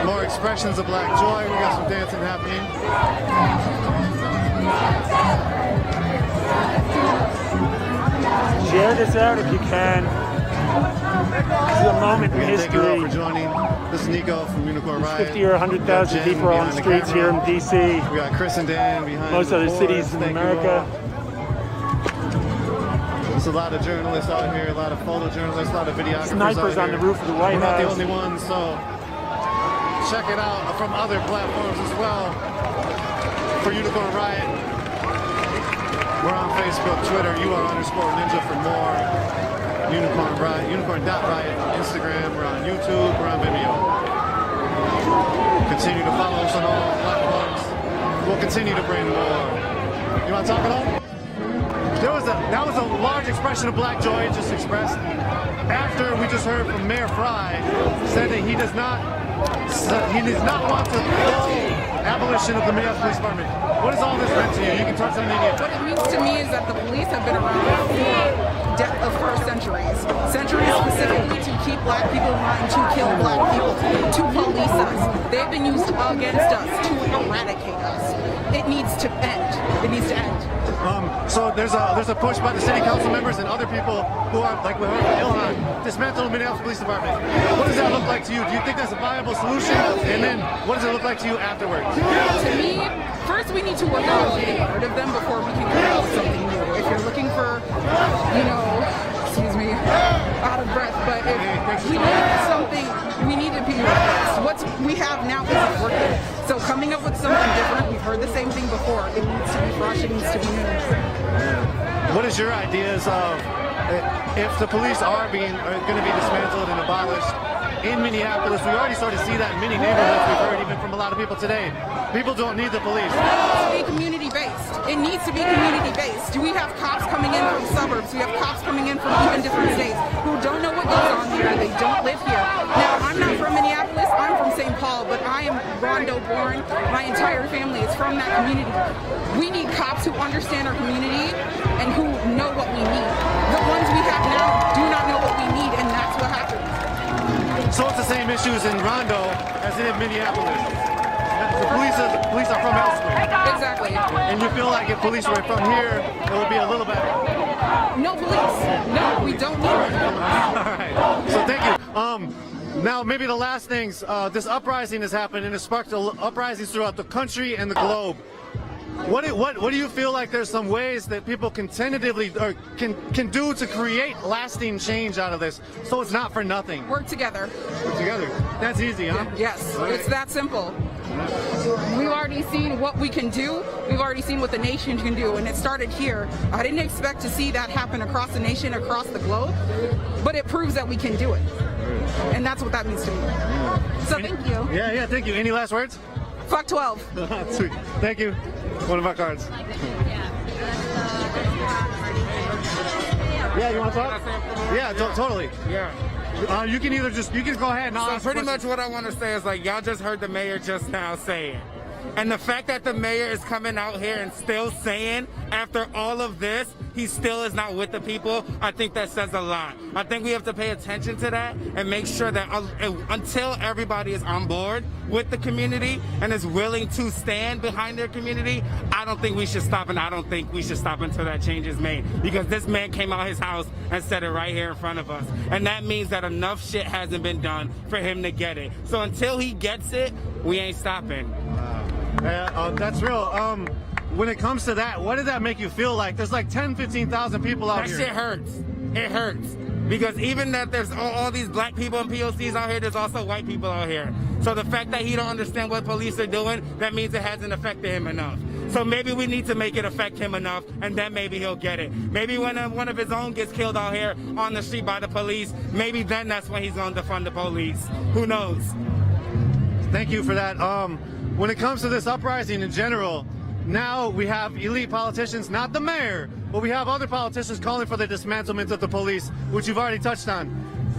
More expressions of black joy. We got some dancing happening. Share this out if you can. This is a moment in history. Thank you all for joining. This is Nico from Unicorn Riot. 50 or 100,000 people are on the streets here in D.C. We got Chris and Dan behind most other cities in America. There's a lot of journalists out here, a lot of photojournalists, a lot of videographers Snipers out on here. the roof of the White We're not House. the only ones, so check it out from other platforms as well. For Unicorn Riot, we're on Facebook, Twitter, UR_Ninja for more. Unicorn Riot, Unicorn.Riot, Instagram, we're on YouTube, we're on Vimeo. Continue to follow us on all platforms. We'll continue to bring more. You want to talk at all? That was a large expression of black joy it just expressed. After we just heard from Mayor Fry, said that he does not want to throw abolition of the Minneapolis Police Department. What has all this meant to you? You can talk to the media. What it means to me is that the police have been around for centuries. Centuries specifically to keep black people in line, to kill black people, to police us. They've been used against us to eradicate us. It needs to end. It needs to end. So there's a push by the city council members and other people who are, like we heard from Ilhan, dismantle the Minneapolis Police Department. What does that look like to you? Do you think that's a viable solution? And then what does it look like to you afterwards? To me, first we need to work on getting rid of them before we can come out with something new. If you're looking for, excuse me, out of breath, but if we need something, we need to be replaced. What we have now isn't working. So coming up with something different, we've heard the same thing before. It needs to be fresh, it needs to be new. What is your ideas of if the police are going to be dismantled and abolished in Minneapolis? We already sort of see that in many neighborhoods. We've heard even from a lot of people today. People don't need the police. It needs to be community-based. It needs to be community-based. We have cops coming in from suburbs. We have cops coming in from even different states who don't know what goes on here. They don't live here. Now, I'm not from Minneapolis. I'm from St. Paul, but I am Rondo born. My entire family is from that community. We need cops who understand our community and who know what we need. The ones we have now do not know what we need, and that's what happens. So it's the same issues in Rondo as in Minneapolis. The police are from elsewhere. Exactly. And you feel like if police were from here, it would be a little better. No police. No, we don't need them. All right. So thank you. Now, maybe the last things. This uprising has happened and it sparked uprisings throughout the country and the globe. What do you feel like there's some ways that people can tentatively or can do to create lasting change out of this so it's not for nothing? Work together. Work together. That's easy, huh? Yes, right. It's that simple. We've already seen what we can do. We've already seen what the nation can do, and it started here. I didn't expect to see that happen across the nation, across the globe, but it proves that we can do it. And that's what that means to me. So thank you. Yeah, thank you. Any last words? Fuck 12. Sweet. Thank you. One of our cards. Yeah, you want to talk? Yeah, totally. Yeah. You can go ahead and So pretty much what I want to say is like y'all just heard the mayor just now saying. And the fact that the mayor is coming out here and still saying after all of this, he still is not with the people, I think that says a lot. I think we have to pay attention to that and make sure that until everybody is on board with the community and is willing to stand behind their community, I don't think we should stop, and I don't think we should stop until that change is made. Because this man came out his house and said it right here in front of us. And that means that enough shit hasn't been done for him to get it. So until he gets it, we ain't stopping. Yeah, that's real. When it comes to that, what did that make you feel like? There's like 10, 15,000 people out here. That shit hurts. It hurts. Because even that there's all these black people and POCs out here, there's also white people out here. So the fact that he don't understand what police are doing, that means it hasn't affected him enough. So maybe we need to make it affect him enough, and then maybe he'll get it. Maybe when one of his own gets killed out here on the street by the police, maybe then that's when he's going to defund the police. Who knows? Thank you for that. When it comes to this uprising in general, now we have elite politicians, not the mayor, but we have other politicians calling for the dismantlement of the police, which you've already touched on.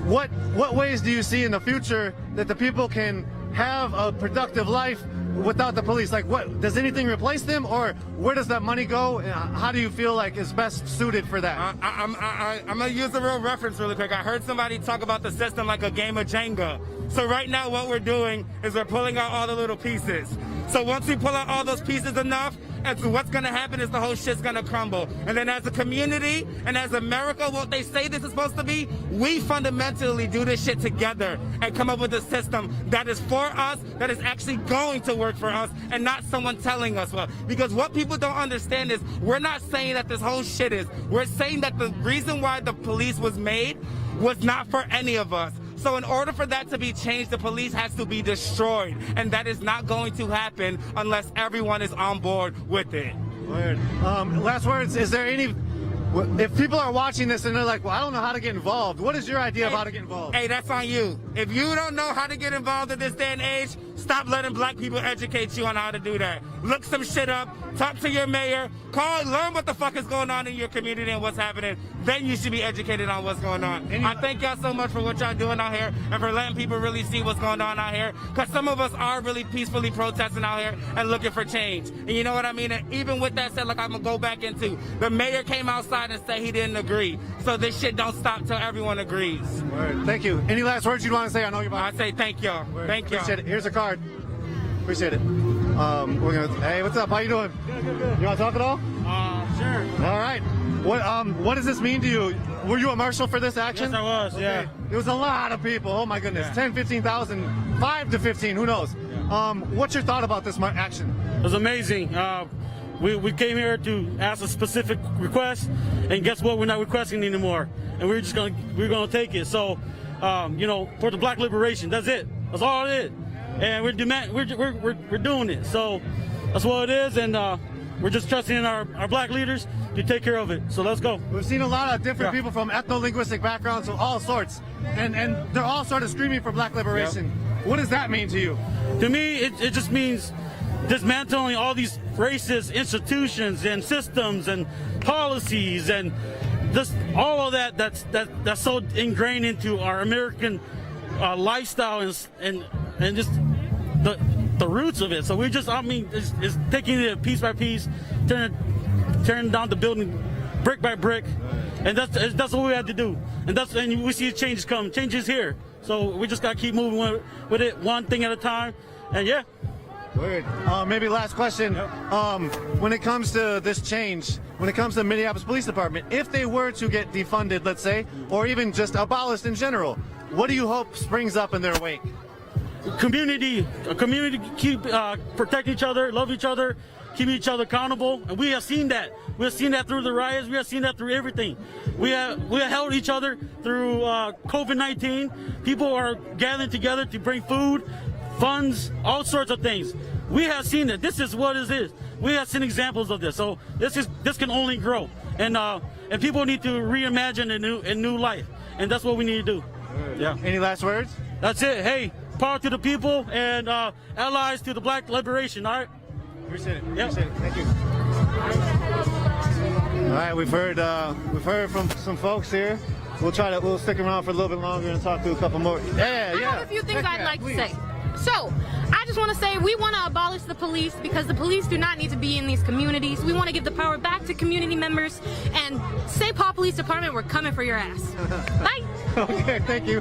What ways do you see in the future that the people can have a productive life without the police? Like, what does anything replace them, or where does that money go? How do you feel like is best suited for that? I'm gonna use a real reference really quick. I heard somebody talk about the system like a game of Jenga. So right now what we're doing is we're pulling out all the little pieces. So once we pull out all those pieces enough, and so what's gonna happen is the whole shit's gonna crumble. And then as a community and as America, what they say this is supposed to be, we fundamentally do this shit together and come up with a system that is for us, that is actually going to work for us, and not someone telling us what. Because what people don't understand is we're not saying that this whole shit is. We're saying that the reason why the police was made was not for any of us. So in order for that to be changed, the police has to be destroyed. And that is not going to happen unless everyone is on board with it. Word. Last words, is there any... If people are watching this and they're like, well, I don't know how to get involved, what is your idea of how to get involved? Hey, that's on you. If you don't know how to get involved in this day and age, Stop letting black people educate you on how to do that. Look some shit up, talk to your mayor, learn what the fuck is going on in your community and what's happening. Then you should be educated on what's going on. I thank y'all so much for what y'all doing out here and for letting people really see what's going on out here. Because some of us are really peacefully protesting out here and looking for change. And you know what I mean? And even with that said, like I'm gonna go back into, the mayor came outside and said he didn't agree. So this shit don't stop till everyone agrees. Word. Thank you. Any last words you want to say? I know you're about I say thank y'all. Thank y'all. Appreciate it. Here's a card. Appreciate it. Hey, what's up? How you doing? Good. You want to talk at all? Sure. All right. What does this mean to you? Were you a marshal for this action? Yes, I was. Okay. Yeah. There was a lot of people. Oh my goodness. 10, 15,000, 5 to 15. Who knows? What's your thought about this action? It was amazing. We came here to ask a specific request, and guess what? We're not requesting anymore, and we're gonna take it. So, you know, for the black liberation. That's it. That's all it is. And we're doing it. So that's what it is, and we're just trusting in our black leaders to take care of it. So let's go. We've seen a lot of different people from ethno-linguistic backgrounds of all sorts, and they're all sort of screaming for black liberation. Yeah. What does that mean to you? To me, it just means dismantling all these racist institutions and systems and policies and just all of that's so ingrained into our American lifestyle and just the roots of it. So we just, it's taking it piece by piece, tearing down the building brick by brick, and that's what we had to do. And we see changes come, changes here. So we just gotta keep moving with it, one thing at a time. And yeah. Weird. Maybe last question. When it comes to this change, when it comes to the Minneapolis Police Department, if they were to get defunded, let's say, or even just abolished in general, what do you hope springs up in their wake? A community keep protecting each other, love each other, keeping each other accountable, and we have seen that. We have seen that through the riots. We have seen that through everything. We have held each other through COVID-19. People are gathering together to bring food, funds, all sorts of things. We have seen that. This is what it is. We have seen examples of this. So this can only grow, and people need to reimagine a new life, and that's what we need to do. Yeah. Any last words? That's it. Hey, power to the people and allies to the black liberation. All right. Appreciate it. Yep. Appreciate it. Thank you. All right, we've heard from some folks here. We'll stick around for a little bit longer and talk to a couple more. Yeah. I have a few things I'd like to say. So, I just want to say we want to abolish the police because the police do not need to be in these communities. We want to give the power back to community members and St. Paul Police Department, we're coming for your ass. Bye. Okay, thank you.